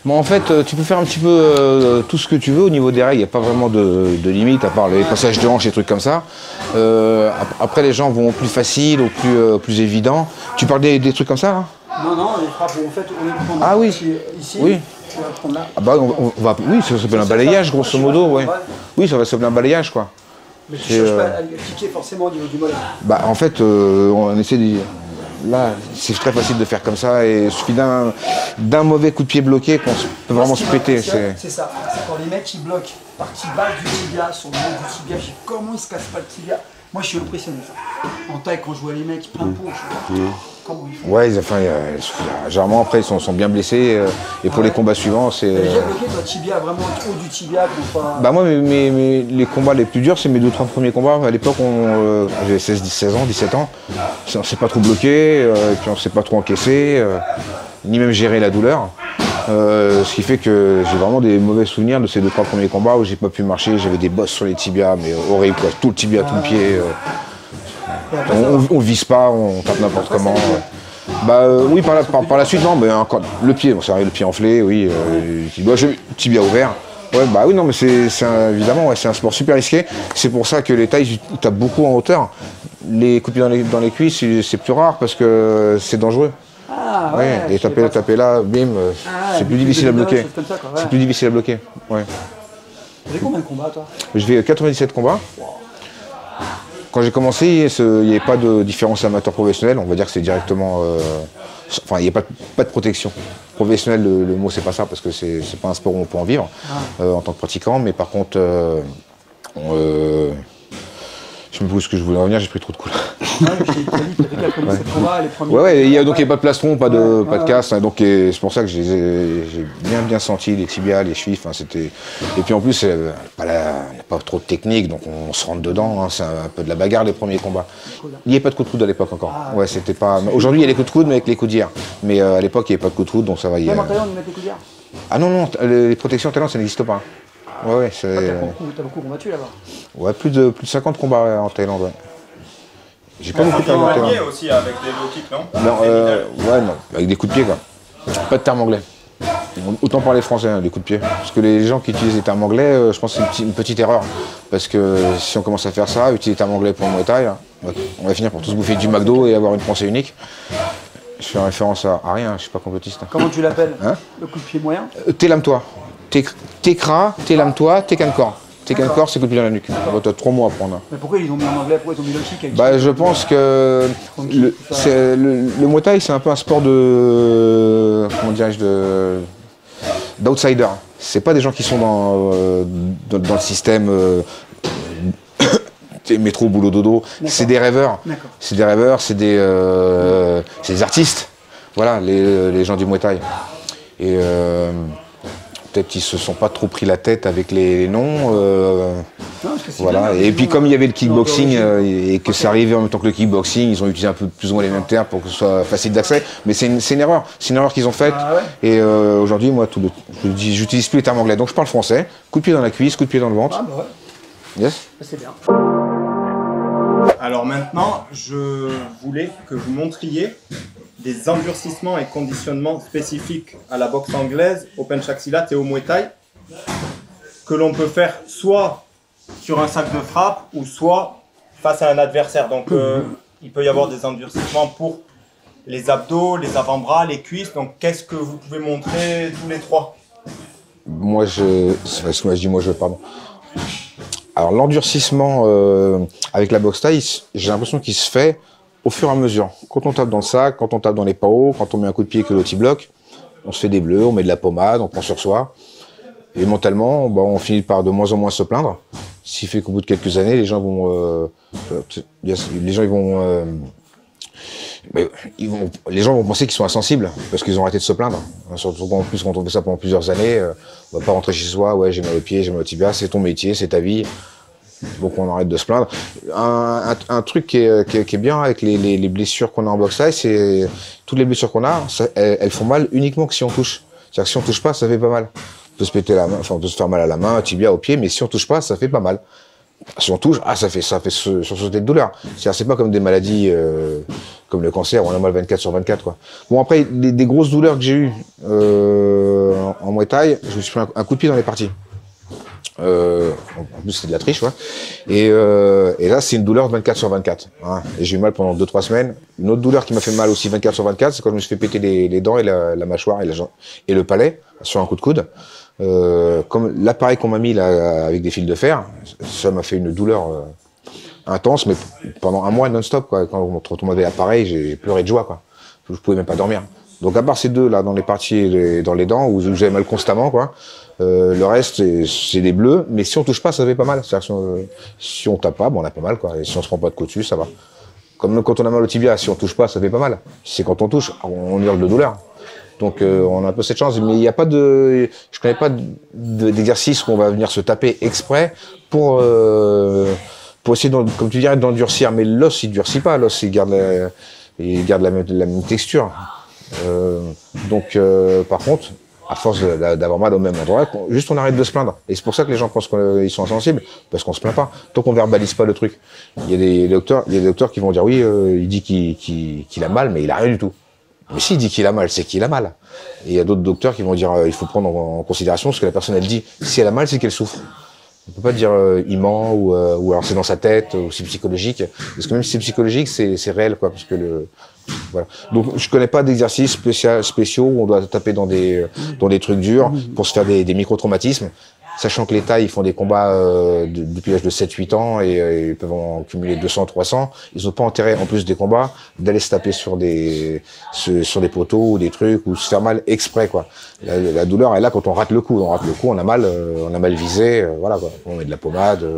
Bon, en fait, tu peux faire un petit peu tout ce que tu veux au niveau des règles. Il n'y a pas vraiment de limite, à part les passages de hanches et trucs comme ça. Après, les gens vont au plus facile, au plus évident. Tu parles des trucs comme ça, hein? Non, les frappes où en fait on les prend Ah oui. ici. Oui. Tu vas prendre là. Ah bah, oui, ça s'appelle un balayage, grosso modo, ouais. Oui, ça va s'appeler un balayage, quoi. Mais tu cherches pas à cliquer forcément au niveau du mollet. Bah, en fait, on essaie de... Là, c'est très facile de faire comme ça, et il suffit d'un mauvais coup de pied bloqué qu'on peut vraiment se péter. C'est ça. C'est quand les mecs qui bloquent partie basse du tibia sur le haut du tibia, comment ils se cassent pas le tibia. Moi, je suis impressionné. En taille, quand je vois les mecs plein de peau, je suis comment ils font. Ouais, généralement après ils sont bien blessés et pour les combats suivants c'est. T'as déjà bloqué toi tibia, vraiment au haut du tibia qu'on pas... Bah moi les combats les plus durs c'est mes 2-3 premiers combats. À l'époque j'avais 16 ans, 17 ans, on s'est pas trop bloqué, et puis on s'est pas trop encaissé, ni même gérer la douleur. Ce qui fait que j'ai vraiment des mauvais souvenirs de ces 2-3 premiers combats où j'ai pas pu marcher, j'avais des bosses sur les tibias, mais horrible quoi, tout le tibia, tout le pied. On vise pas, on tape n'importe comment. Oui, par la suite, non, mais encore, le pied, bon, ça arrive, le pied enflé, oui. J'ai tibia ouvert. Ouais, bah oui, non, mais évidemment, ouais, c'est un sport super risqué. C'est pour ça que les tailles, ils tapent beaucoup en hauteur. Les coups de pied dans les cuisses, c'est plus rare parce que c'est dangereux. Ah ouais, et taper là, bim, c'est plus difficile à bloquer. C'est plus difficile à bloquer. Ouais. Tu fais combien de combats, toi? Je fais 97 combats. Wow. Quand j'ai commencé, il n'y avait pas de différence amateur-professionnel. On va dire que c'est directement... Enfin, il n'y a pas de protection. Professionnel, le mot, c'est pas ça, parce que c'est pas un sport où on peut en vivre en tant que pratiquant. Mais par contre, je me pose ce que je voulais en venir, j'ai pris trop de coups là. Ouais, il n'y a pas de plastron, pas de casse, hein, donc c'est pour ça que j'ai bien senti les tibias, les chevilles, c'était... Et puis en plus, il n'y a pas trop de technique, donc on se rentre dedans, hein, c'est un peu de la bagarre les premiers combats. Il n'y avait pas de coups de coude à l'époque encore. Ouais, c'était pas... Aujourd'hui, il y a les coups de coude, mais avec les coups d'hier. Mais à l'époque, il n'y avait pas de coups de coude, donc ça va. Même en Thaïlande, ils mettent des coups d'hier? Ah non, les protections en Thaïlande, ça n'existe pas. Ouais, c'est... T'as beaucoup combattu là-bas? Ouais, plus de 50 combats en Thaïlande, ouais. J'ai pas beaucoup de temps en Thaïlande. Aussi avec des low kicks, non? Non, avec des coups de pied, quoi. Pas de terme anglais. Autant parler français, hein, des coups de pied. Parce que les gens qui utilisent les termes anglais, je pense que c'est une petite erreur. Parce que si on commence à faire ça, utiliser les termes anglais pour le Muay Thai, on va finir pour tous bouffer du McDo et avoir une pensée unique. Je fais référence à rien, je suis pas compétiste. Comment tu l'appelles? Le coup de pied moyen? T'élame-toi. T'écras, t'élame-toi, t'écancores. T'écancores, c'est coup de pied dans la nuque. T'as 3 mots à prendre. Mais pourquoi ils ont mis en anglais? Pourquoi ils ont mis le kick? Je pense que le Muay Thai, c'est un peu un sport de... Comment dirais-je, d'outsider. C'est pas des gens qui sont dans le système métro, boulot, dodo. C'est des rêveurs. C'est des rêveurs, c'est des artistes. Voilà, les gens du Muay Thai. Et peut-être qu'ils se sont pas trop pris la tête avec les noms. Voilà. Et puis comme il y avait le kickboxing et que c'est arrivé en même temps que le kickboxing, ils ont utilisé un peu plus ou moins les mêmes termes pour que ce soit facile d'accès. Mais c'est une erreur. C'est une erreur qu'ils ont faite. Et aujourd'hui, moi, j'utilise plus les termes anglais. Donc je parle français. Coup de pied dans la cuisse, coup de pied dans le ventre. Yes. C'est bien. Alors maintenant, je voulais que vous montriez des endurcissements et conditionnements spécifiques à la boxe anglaise, au penchak silat et au Muay Thai, que l'on peut faire soit sur un sac de frappe ou soit face à un adversaire. Donc il peut y avoir des endurcissements pour les abdos, les avant-bras, les cuisses. Donc qu'est-ce que vous pouvez montrer tous les trois? Pardon. Alors l'endurcissement avec la boxe thaï, j'ai l'impression qu'il se fait au fur et à mesure. Quand on tape dans le sac, quand on tape dans les paos, quand on met un coup de pied que l'autre bloque, on se fait des bleus, on met de la pommade, on prend sur soi. Et mentalement, on finit par de moins en moins se plaindre. Ce qui fait qu'au bout de quelques années, les gens vont penser qu'ils sont insensibles parce qu'ils ont arrêté de se plaindre. Surtout en plus quand on fait ça pendant plusieurs années, on va pas rentrer chez soi, ouais j'ai mal au pied, j'ai mal au tibia, c'est ton métier, c'est ta vie. Donc on arrête de se plaindre. Un truc qui est bien avec les blessures qu'on a en boxe thaï, c'est toutes les blessures qu'on a, elles font mal uniquement que si on touche. C'est-à-dire que si on touche pas, ça fait pas mal. On peut se péter la main, enfin on peut se faire mal à la main, au tibia, au pied, mais si on touche pas, ça fait pas mal. Si on touche, ça fait sursauter de douleur. C'est pas comme des maladies comme le cancer où on a mal 24/24 quoi. Bon après des grosses douleurs que j'ai eues en Muay Thai, je me suis pris un coup de pied dans les parties. En plus c'est de la triche, ouais. Et là c'est une douleur 24/24. Hein. Et j'ai eu mal pendant 2-3 semaines. Une autre douleur qui m'a fait mal aussi 24/24, c'est quand je me suis fait péter les dents et la mâchoire et le palais sur un coup de coude. Comme l'appareil qu'on m'a mis là avec des fils de fer, ça m'a fait une douleur intense, mais pendant un mois non-stop quoi. Quand on m'avait l'appareil, j'ai pleuré de joie quoi. Je pouvais même pas dormir. Donc à part ces deux là, dans les parties, dans les dents, où vous avez mal constamment, quoi. Le reste, c'est des bleus, mais si on touche pas, ça fait pas mal. C'est-à-dire si on tape pas, bon, on a pas mal, quoi. Et si on se prend pas de coup dessus, ça va. Comme quand on a mal au tibia, si on touche pas, ça fait pas mal. C'est quand on touche, on hurle de douleur. Donc on a un peu cette chance, mais il n'y a pas de, je connais pas d'exercice où on va venir se taper exprès pour essayer, comme tu dirais, d'endurcir. Mais l'os, il durcit pas, l'os, il garde la même texture. Par contre, à force d'avoir mal au même endroit, juste on arrête de se plaindre. Et c'est pour ça que les gens pensent qu'ils sont insensibles, parce qu'on se plaint pas. Tant qu'on verbalise pas le truc. Il y a des docteurs qui vont dire oui, il dit qu'il a mal, mais il a rien du tout. Mais s'il dit qu'il a mal, c'est qu'il a mal. Et il y a d'autres docteurs qui vont dire il faut prendre en considération ce que la personne elle dit. Si elle a mal, c'est qu'elle souffre. On peut pas dire il ment ou alors c'est dans sa tête ou c'est psychologique. Parce que même si c'est psychologique, c'est réel, quoi. Parce que voilà. Donc je connais pas d'exercices spéciaux où on doit taper dans des trucs durs pour se faire des micro-traumatismes. Sachant que les Thaïs, ils font des combats depuis l'âge de 7-8 ans et ils peuvent en cumuler 200-300. Ils n'ont pas intérêt, en plus des combats, d'aller se taper sur des poteaux ou des trucs ou se faire mal exprès, quoi. La douleur est là quand on rate le coup. On rate le coup, on a mal visé, voilà, quoi. On met de la pommade,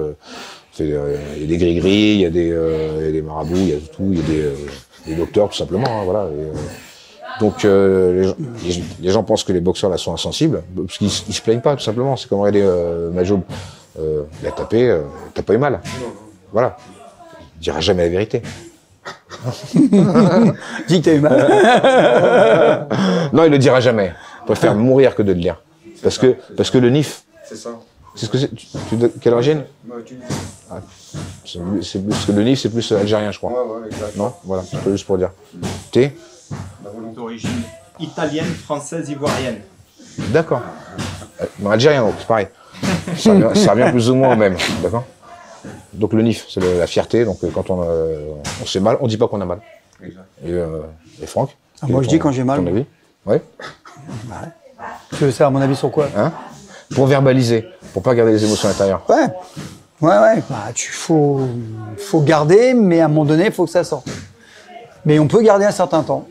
il y a des gris-gris, il y a des marabouts, il y a tout, il y a des docteurs tout simplement, hein, voilà. Donc les gens pensent que les boxeurs là sont insensibles, parce qu'ils se plaignent pas tout simplement. C'est comme regarder Majoub, il a tapé, t'as pas eu mal. Voilà. Il dira jamais la vérité. Dis que t'as eu mal. Non, il le dira jamais. Il préfère mourir que de le dire. Parce que le NIF. C'est ça. C'est ce que c'est. Quelle origine? Ah, c'est plus que le NIF, c'est plus algérien, je crois. Ouais, exact. Non, voilà, c'est juste pour dire. T'es D'origine italienne, française, ivoirienne. d'accord. Non, algérien, donc c'est pareil. Ça revient plus ou moins au même, d'accord. Donc le NIF, c'est la fierté. Donc quand on s'est mal, on dit pas qu'on a mal. Exact. Et Franck, Moi je dis quand j'ai mal. ton avis? Ouais. Tu veux ça à mon avis sur quoi? Hein? Pour verbaliser, pour pas garder les émotions à l'intérieur. Ouais. Bah, faut garder, mais à un moment donné, il faut que ça sorte. Mais on peut garder un certain temps.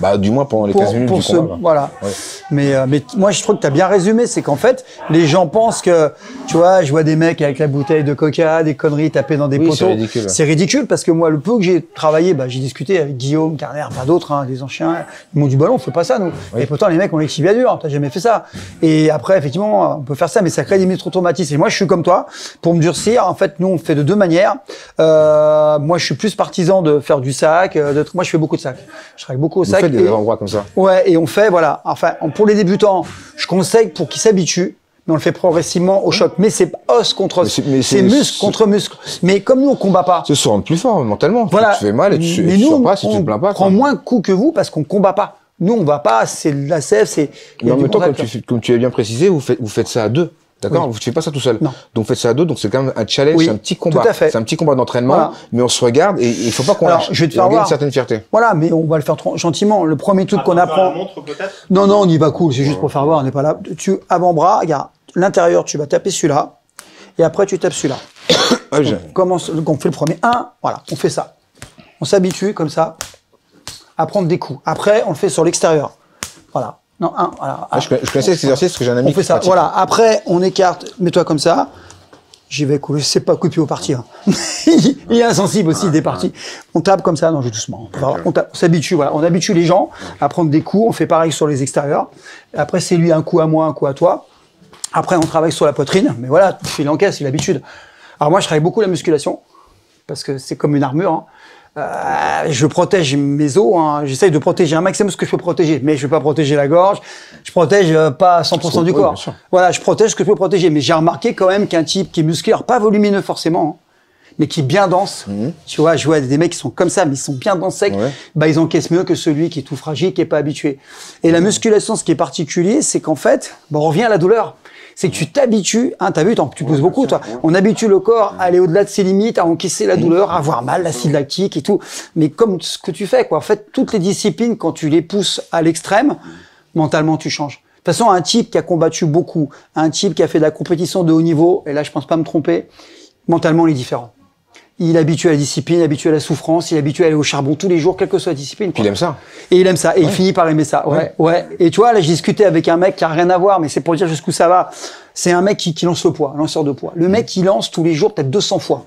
Bah, du moins pendant les 15 minutes du combat. Voilà. Ouais. Mais moi, je trouve que tu as bien résumé. C'est qu'en fait, les gens pensent que, tu vois, je vois des mecs avec la bouteille de coca, des conneries tapées dans des Oui, poteaux. c'est ridicule. C'est ridicule parce que moi, le peu que j'ai travaillé, j'ai discuté avec Guillaume, Carner, pas d'autres, hein, des anciens. Ils m'ont dit, bah non, on fait pas ça, nous. Oui. Et pourtant, les mecs ont les chibia durs. T'as jamais fait ça. Et après, effectivement, on peut faire ça, mais ça crée des micro-traumatismes. Et moi, je suis comme toi. Pour me durcir, en fait, nous, on fait de deux manières. Moi, je suis plus partisan de faire du sac. Moi, je fais beaucoup de sacs. Je travaille beaucoup au sac. Vous faites des endroits comme ça. Ouais, et on fait, voilà. Enfin, pour les débutants, je conseille pour qu'ils s'habituent, mais on le fait progressivement au choc. Mais c'est os contre os. C'est muscle contre muscle. Mais comme nous, on combat pas. C'est se rendre plus fort mentalement. Voilà. Tu te fais mal et tu Mais ne nous, pas si tu te plains pas. on prend moins de coups que vous parce qu'on combat pas. Nous, on va pas, c'est de la sève, c'est. il y a Mais en du même temps, contact. comme tu as bien précisé, vous faites ça à deux. D'accord? Oui. Vous ne faites pas ça tout seul. Non. Donc, vous faites ça à deux. Donc, c'est quand même un challenge, Oui, c'est un petit combat. tout à fait. C'est un petit combat d'entraînement, Voilà. mais on se regarde et il ne faut pas qu'on Alors, lâche. je vais te Et faire on gagne voir. une certaine fierté. Voilà, mais on va le faire gentiment. Le premier truc qu'on apprend. montre peut-être. Non, on y va cool, c'est juste pour faire voir, on n'est pas là. Avant-bras, regarde, l'intérieur, tu vas taper celui-là, et après tu tapes celui-là. Ouais, Donc on fait le premier 1, voilà, on fait ça. On s'habitue comme ça à prendre des coups. Après, on le fait sur l'extérieur. Voilà. Non, 1, voilà. je connaissais cet exercice parce que j'ai un ami On fait qui ça, pratique. voilà. Après, on écarte, mets-toi comme ça. J'y vais couler, c'est pas coup de pied au parti. Hein. Il est insensible aussi des parties. On tape comme ça, non, je doucement. On s'habitue, voilà. On habitue les gens à prendre des coups. On fait pareil sur les extérieurs. Après, c'est lui un coup à moi, un coup à toi. Après, on travaille sur la poitrine. Mais voilà, il encaisse, il a l'habitude. Alors moi, je travaille beaucoup la musculation parce que c'est comme une armure. Hein. Je protège mes os, hein. J'essaye de protéger un maximum ce que je peux protéger, mais je ne vais pas protéger la gorge, je protège pas à 100% du corps. Voilà, je protège ce que je peux protéger, mais j'ai remarqué quand même qu'un type qui est musclé, alors pas volumineux forcément, hein, mais qui est bien dense, tu vois, je vois des mecs qui sont comme ça, mais ils sont bien denses secs, ils encaissent mieux que celui qui est tout fragile, qui est pas habitué. Et la musculation, ce qui est particulier, c'est qu'en fait, on revient à la douleur. C'est que tu t'habitues, hein, t'as vu, tu pousses beaucoup, toi. On habitue le corps à aller au-delà de ses limites, à encaisser la douleur, à avoir mal, l'acide lactique et tout. Mais comme ce que tu fais, quoi. En fait, toutes les disciplines, quand tu les pousses à l'extrême, mentalement, tu changes. De toute façon, un type qui a combattu beaucoup, un type qui a fait de la compétition de haut niveau, et là, je pense pas me tromper, mentalement, il est différent. Il est habitué à la discipline, il est habitué à la souffrance, il est habitué à aller au charbon tous les jours, quelle que soit la discipline. Puis il aime ça. Et il aime ça, et il finit par aimer ça. Ouais. Et tu vois, là, j'ai discuté avec un mec qui a rien à voir, mais c'est pour dire jusqu'où ça va. C'est un mec qui lance le poids, un lanceur de poids. Le mec, il lance tous les jours peut-être 200 fois.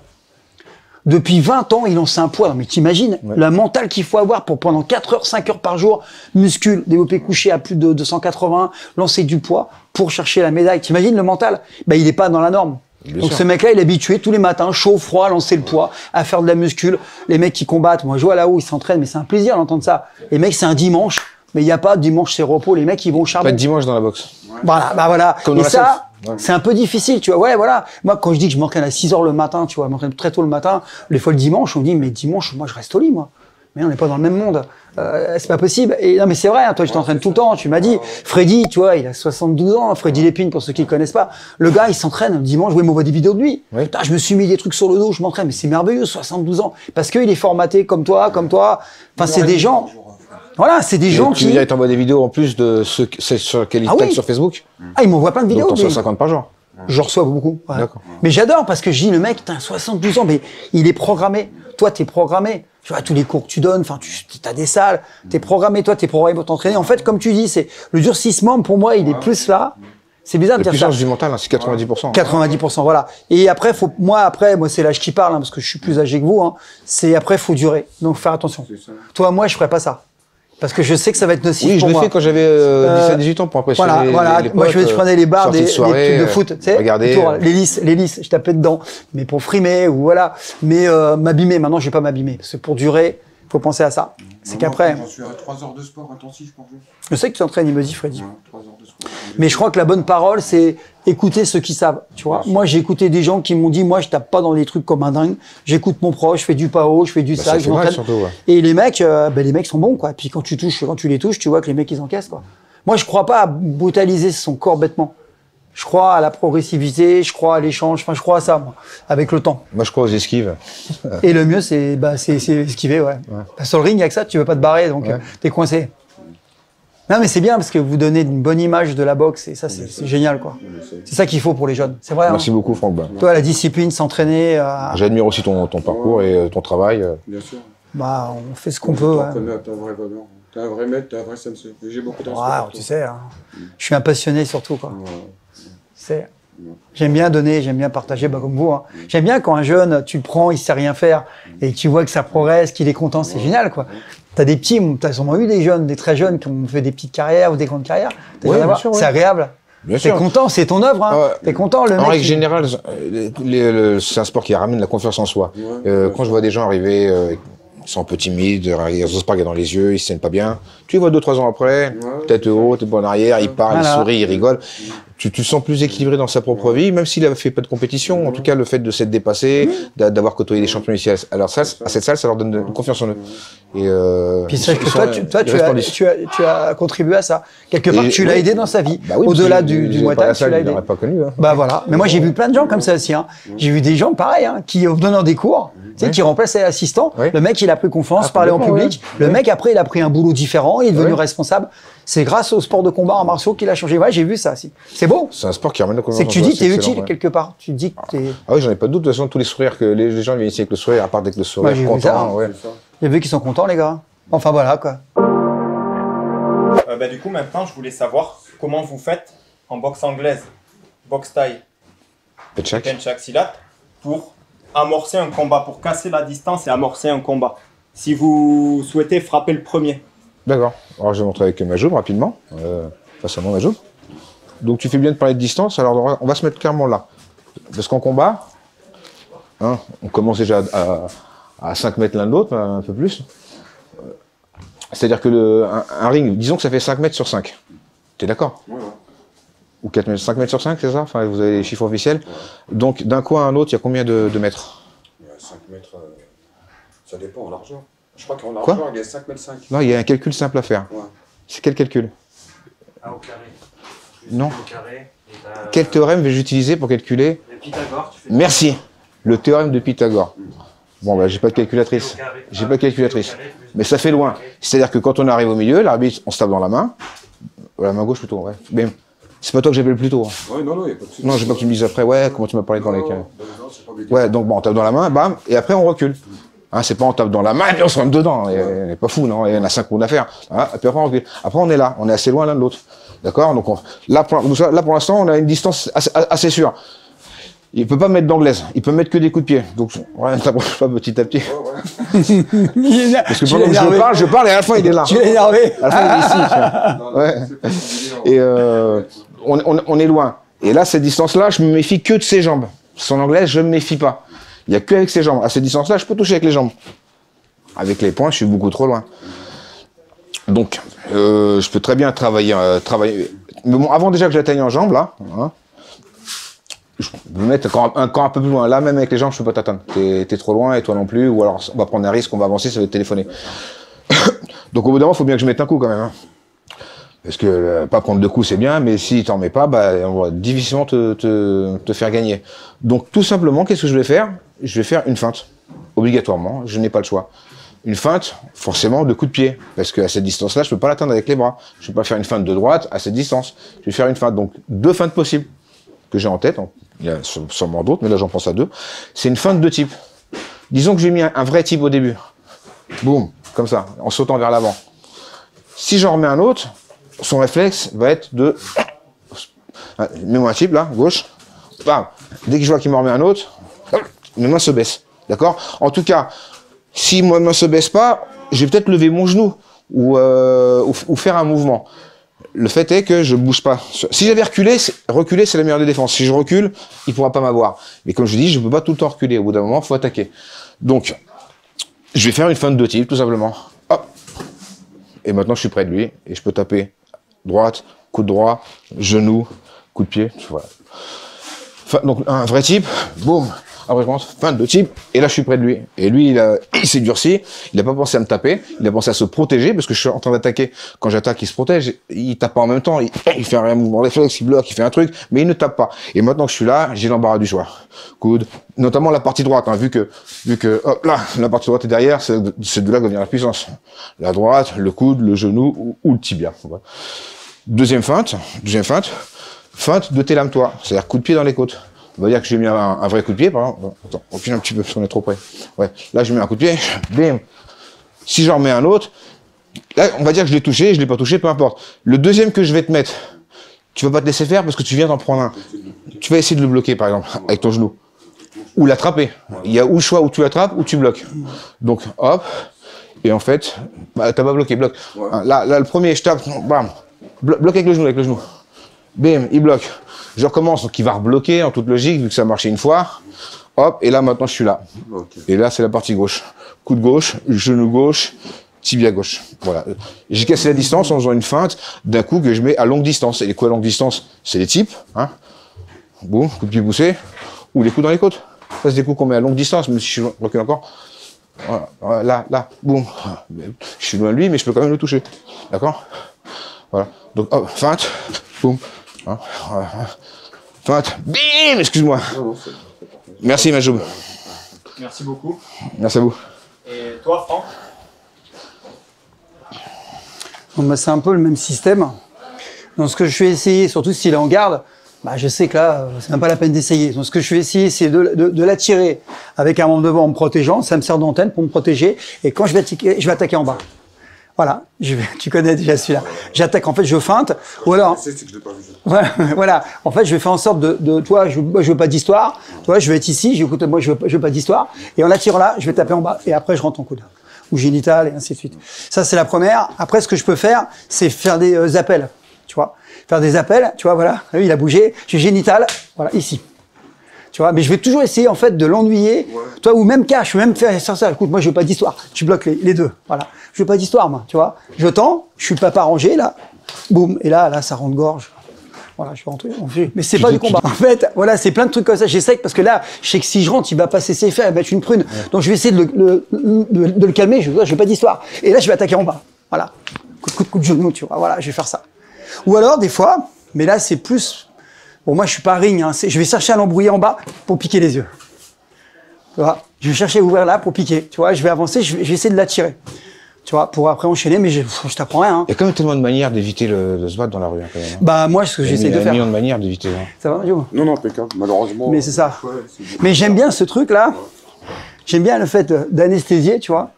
Depuis 20 ans, il lance un poids. Non, mais t'imagines la mentale qu'il faut avoir pour pendant 4 heures, 5 heures par jour, muscule, développé couché à plus de 280, lancer du poids pour chercher la médaille. T'imagines le mental? Ben, il est pas dans la norme. Donc ce mec-là, il est habitué tous les matins, chaud, froid, à lancer le poids, à faire de la muscule. Les mecs qui combattent, moi je vois là-haut, ils s'entraînent, mais c'est un plaisir d'entendre ça. Les mecs, c'est un dimanche, mais il n'y a pas de dimanche, c'est repos. Les mecs, ils vont au charbon. Pas de dimanche dans la boxe. Voilà, bah voilà. Comme dans Et la ça, self. c'est un peu difficile, tu vois. Ouais, voilà. Moi, quand je dis que je m'entraîne à 6 heures le matin, tu vois, je m'entraîne très tôt le matin, les fois le dimanche, on me dit, mais dimanche, moi, je reste au lit, moi. Mais on n'est pas dans le même monde. C'est pas possible. Et non, mais c'est vrai, hein, toi, je t'entraîne tout le temps. Tu m'as dit, Freddy, tu vois, il a 72 ans. Freddy Lépine, pour ceux qui le connaissent pas. Le gars, il s'entraîne dimanche. Oui, mais on voit des vidéos de lui. Oui. Putain, je me suis mis des trucs sur le dos, je m'entraîne. Mais c'est merveilleux, 72 ans. Parce qu'il est formaté comme toi, comme toi. Enfin, c'est des gens. Voilà, c'est des gens Tu qui. veux dire, il t'envoie des vidéos en plus de ceux sur lesquels il Ah tag oui. sur Facebook? Ah, il m'envoie plein de vidéos. Donc t'en mais- reçois 50 par jour. Je reçois beaucoup. Ouais. D'accord. Mais j'adore parce que je dis, le mec, t'as 72 ans, mais il est programmé. Toi, t'es programmé. Tu vois, tous les cours que tu donnes, enfin, tu as des salles, t'es programmé, toi, t'es programmé pour t'entraîner. En fait, comme tu dis, c'est le durcissement, pour moi, il est plus là. C'est bizarre de La dire ça. puissance du mental, hein, c'est 90%. 90%, voilà. Et après, moi, c'est l'âge qui parle, hein, parce que je suis plus âgé que vous, hein. C'est après, faut durer. Donc, faire attention. Toi, moi, je ferais pas ça. Parce que je sais que ça va être nocif Oui, je pour l'ai moi. fait quand j'avais 17-18 ans pour impressionner Voilà. les Moi, potes, je prenais les barres sorties des de soirée, trucs de foot, tu sais, regarder, autour, les lisses, je tapais dedans. Mais pour frimer, ou voilà. Mais m'abîmer, maintenant, je vais pas m'abîmer. Parce que pour durer, faut penser à ça. C'est qu'après, J'en suis à 3 heures de sport intensif par jour. je sais que tu t'entraînes, il me dit, Freddy. 3 heures de sport. Mais je crois que la bonne parole, c'est écouter ceux qui savent. Tu vois, moi, j'ai écouté des gens qui m'ont dit, moi, je tape pas dans des trucs comme un dingue. J'écoute mon proche, je fais du PAO, je fais du ça sac, je fait mal, m'entraîne. surtout, ouais. Et les mecs sont bons, quoi. Puis quand tu les touches, tu vois que les mecs, ils encaissent, quoi. Moi, je crois pas à brutaliser son corps bêtement. Je crois à la progressivité, je crois à l'échange, enfin, je crois à ça, moi, avec le temps. Moi, je crois aux esquives. Et le mieux, c'est esquiver, ouais. Sur le ring, il y a que ça, tu veux pas te barrer, donc t'es coincé. Non, mais c'est bien parce que vous donnez une bonne image de la boxe et ça, c'est génial, quoi. C'est ça qu'il faut pour les jeunes. C'est vrai. Merci hein. beaucoup, Franck. Bah, Toi, la discipline, s'entraîner, j'admire aussi ton parcours et ton travail. Bien sûr. bah, on fait ce qu'on peut. T'en Ouais. connais à ta vraie valeur. T'es un vrai maître, t'es un vrai sensei. Et j'ai beaucoup de respect Ouais, pour tu toi. sais, hein. Je suis un passionné surtout, quoi. Voilà. C'est- J'aime bien donner, j'aime bien partager, bah, comme vous. Hein. J'aime bien quand un jeune, tu le prends, il sait rien faire, et tu vois que ça progresse, qu'il est content, c'est génial, quoi. T'as des petits, t'as sûrement eu des jeunes, des très jeunes qui ont fait des petites carrières ou des grandes carrières. T'as Ouais, rien à bien voir. sûr, ouais. C'est agréable. Bien T'es sûr. content, c'est ton œuvre, hein. Ouais. T'es content, le En mec. règle générale, c'est un sport qui ramène la confiance en soi. Quand je vois des gens arriver, ils sont un peu timides, ils n'osent pas regarder dans les yeux, ils se tiennent pas bien. Tu les vois 2-3 ans après, tête haute, bon en arrière, ils parlent, Voilà. ils sourient, ils rigolent. Tu te sens plus équilibré dans sa propre vie, même s'il a fait pas de compétition. En tout cas, le fait de s'être dépassé, d'avoir côtoyé des champions ici à cette salle, ça leur donne de confiance en eux. Et Puis sache que ils toi, sont- tu ils resplendissent. tu as contribué à ça. Quelque part, Et- tu l'as oui. aidé dans sa vie. Bah oui, Au-delà parce que du ils Muay avaient pas Thai, la tu salle, l'as ils aidé. l'auraient pas connu. Hein. Bah voilà. Mais moi, j'ai vu plein de gens comme ça aussi. Hein. J'ai vu des gens pareils, hein, qui, en donnant des cours, tu sais, qui remplaçaient l'assistant. Oui. Le mec, il a pris confiance, Ah, parlait en complètement, public. Le mec, après, il a pris un boulot différent, il est devenu Oui. responsable. C'est grâce au sport de combat en martiaux qu'il a changé. Ouais, j'ai vu ça aussi. C'est beau. C'est un sport qui ramène la confiance C'est que en tu soi, dis, t'es excellent, utile ouais. quelque part. Tu dis que t'es. Ah oui, j'en ai pas de doute. De toute façon, tous les sourires que les gens viennent ici avec le sourire, à part avec le sourire, j'ai vu ça, content. hein. Ouais. Il y a vu qui sont contents, les gars. Enfin, voilà, quoi. Du coup, maintenant, je voulais savoir comment vous faites en boxe anglaise, boxe thaï, Petchak. penchak silat, pour amorcer un combat, pour casser la distance et amorcer un combat. Si vous souhaitez frapper le premier. D'accord. Alors, je vais montrer avec Majoub rapidement. Face à moi, Majoub. Donc, tu fais bien de parler de distance. Alors, on va se mettre clairement là. Parce qu'en combat, hein, on commence déjà à 5 mètres l'un de l'autre, un peu plus. C'est-à-dire que un ring, disons que ça fait 5 mètres sur 5. T'es d'accord? Ouais, ouais. Ou 4 mètres, 5 mètres sur 5, c'est ça? Enfin, vous avez les chiffres officiels. Donc, d'un coin à un autre, il y a combien de mètres? Il y a 5 mètres, ça dépend en largeur. Je crois qu'en Quoi largeur, il y a 5 mètres 5. Non, il y a un calcul simple à faire. Ouais. C'est quel calcul? Au carré. Non. Au carré. Et t'as, Quel théorème vais-je utiliser pour calculer? le Pythagore, tu fais Merci. Le théorème de Pythagore. Bon, bah, j'ai pas de calculatrice. au carré. J'ai pas de calculatrice. Au carré plus Mais ça fait loin. C'est-à-dire que quand on arrive au milieu, l'arbitre, on se tape dans la main. La main gauche plutôt, ouais. Mais c'est pas toi que j'appelle plutôt. Hein. Ouais, non, non, il n'y a pas de souci. Non, j'ai pas que tu me dises après, ouais, comment tu m'as parlé dans les cas. Non, c'est pas Ouais, donc bon, on tape dans la main, bam, et après on recule. Hein, c'est pas on tape dans la main et puis on se rentre dedans. On n'est pas fou, non? Il y en a 5 rounds à faire. Hein, et puis après on recule. Après on est là, on est assez loin l'un de l'autre. D'accord? Donc là pour l'instant, on a une distance assez sûre. Il peut pas mettre d'anglaise, il peut mettre que des coups de pied. Donc, ouais, t'approches pas petit à petit. Parce que pendant que je parle et à la fin il est là. Tu l'as énervé. À la fin il est ici. Ouais. Et on est loin. Et là, cette distance-là, je me méfie que de ses jambes. Son anglaise, je me méfie pas. Il y a que avec ses jambes. À cette distance-là, je peux toucher avec les jambes. Avec les poings, je suis beaucoup trop loin. Donc, je peux très bien travailler. Mais bon, avant déjà que j'atteigne en jambes, là, hein, je peux me mettre un camp un peu plus loin. Là, même avec les jambes, je peux pas t'atteindre. T'es trop loin et toi non plus. Ou alors, on va prendre un risque, on va avancer, ça va être téléphoné. Donc, au bout d'un moment, il faut bien que je mette un coup quand même. Hein. Parce que pas prendre 2 coups, c'est bien, mais si t'en mets pas, bah, on va difficilement te faire gagner. Donc, tout simplement, qu'est-ce que je vais faire? Je vais faire une feinte. Obligatoirement, je n'ai pas le choix. Une feinte, forcément, de coup de pied. Parce qu'à cette distance-là, je peux pas l'atteindre avec les bras. Je peux pas faire une feinte de droite à cette distance. Je vais faire une feinte. Donc, 2 feintes possibles que j'ai en tête. Il y a sûrement d'autres, mais là, j'en pense à 2. C'est une feinte de type. Disons que j'ai mis un vrai type au début. Boum, comme ça, en sautant vers l'avant. Si j'en remets un autre, son réflexe va être de... Mets-moi un type, là, gauche. Bam. Dès que je vois qu'il m'en remet un autre, mes mains se baissent. D'accord? En tout cas, si mes mains se baissent pas, je vais peut-être lever mon genou ou faire un mouvement. Le fait est que je bouge pas. Si j'avais reculé, c'est la meilleure des défenses. Si je recule, il pourra pas m'avoir. Mais comme je dis, je peux pas tout le temps reculer. Au bout d'un moment, il faut attaquer. Donc, je vais faire une feinte de type, tout simplement. Hop. Et maintenant, je suis près de lui. Et je peux taper droite, coup de droit, genou, coup de pied. Voilà. Donc, un vrai type. Boum. Après, je commence, feinte de type, et là, je suis près de lui. Et lui, il s'est durci, il n'a pas pensé à me taper, il a pensé à se protéger, parce que je suis en train d'attaquer. Quand j'attaque, il se protège, il tape pas en même temps, il fait un mouvement réflexe, il bloque, il fait un truc, mais il ne tape pas. Et maintenant que je suis là, j'ai l'embarras du choix. Coude, notamment la partie droite, hein, vu que, hop, là, la partie droite est derrière, c'est de là que vient la puissance. La droite, le coude, le genou, ou le tibia. Voilà. Deuxième feinte, feinte de t'élame-toi, c'est-à-dire coup de pied dans les côtes. On va dire que j'ai mis un vrai coup de pied, par exemple. Attends, on recule un petit peu parce qu'on est trop près. Ouais. Là, je mets un coup de pied, bim. Si j'en remets un autre, là, on va dire que je l'ai touché, je l'ai pas touché, peu importe. Le deuxième que je vais te mettre, tu vas pas te laisser faire parce que tu viens d'en prendre un. Tu vas essayer de le bloquer, par exemple, avec ton genou. Ou l'attraper. Il y a ou le choix où tu l'attrapes ou tu bloques. Donc, hop. Et en fait, bah, t'as pas bloqué, bloque. Là, le premier, je tape, bam. Bloque avec le genou, Bim, il bloque. Je recommence, donc il va rebloquer en toute logique, vu que ça a marché une fois. Hop, et là maintenant je suis là. Okay. Et là c'est la partie gauche. Coup de gauche, genou gauche, tibia gauche. Voilà. J'ai cassé la distance en faisant une feinte d'un coup que je mets à longue distance. Et les coups à longue distance, c'est les types. Hein. Boum, coup de pied poussé. Ou les coups dans les côtes. Ça c'est des coups qu'on met à longue distance, même si je recule encore. Voilà. Là, boum. Je suis loin de lui, mais je peux quand même le toucher. D'accord? Voilà. Donc hop, feinte, boum. Hein, feinte, bim, excuse-moi. Merci Majoub. Merci beaucoup. Merci à vous. Et toi, Franck? Bon, bah, c'est un peu le même système. Donc ce que je vais essayer, surtout s'il est en garde, bah, je sais que là, c'est même pas la peine d'essayer. Donc ce que je vais essayer, c'est de l'attirer avec un membre devant en me protégeant. Ça me sert d'antenne pour me protéger. Et quand je vais attaquer en bas. Voilà, tu connais déjà celui-là. J'attaque, en fait, je feinte, ou alors... Voilà, en fait, je vais faire en sorte toi, je veux pas d'histoire, toi, je vais être ici, écoute, moi, je veux pas d'histoire, et en attirant là, je vais taper en bas, et après, je rentre en coude, ou génital, et ainsi de suite. Ça, c'est la première. Après, ce que je peux faire, c'est faire des appels, tu vois. Faire des appels, tu vois, voilà, il a bougé, j'ai génital, voilà, ici. Tu vois, mais je vais toujours essayer, en fait, de l'ennuyer, toi, ou même cash, je vais même faire ça, écoute, moi, je veux pas d'histoire, tu bloques les deux, voilà. Je veux pas d'histoire, moi, tu vois. Je tends, je suis pas rangé, là, boum, et là, ça rentre gorge. Voilà, je vais rentrer, mais c'est pas du combat. En fait, voilà, c'est plein de trucs comme ça. J'essaie parce que là, je sais que si je rentre, il va pas cesser de faire, il va mettre une prune. Ouais. Donc je vais essayer de le calmer. Je veux pas d'histoire. Et là, je vais attaquer en bas. Voilà, coup de genou, tu vois. Voilà, je vais faire ça. Ou alors des fois, mais là c'est plus. Bon, moi je suis pas ring. Hein, je vais chercher à l'embrouiller en bas pour piquer les yeux. Tu vois, je vais chercher à ouvrir là pour piquer. Tu vois, je vais avancer. Je vais essayer de l'attirer. Tu vois, pour après enchaîner, mais je t'apprends rien. Hein. Il y a quand même tellement de manières d'éviter de se battre dans la rue. Hein, quand même, hein. Bah, moi, ce que j'essaie de Il y a faire. un million de manières d'éviter. Hein. Ça va, Joe? Non, impeccable, malheureusement. Mais c'est ça. Mais j'aime bien ce truc-là. J'aime bien le fait d'anesthésier, tu vois.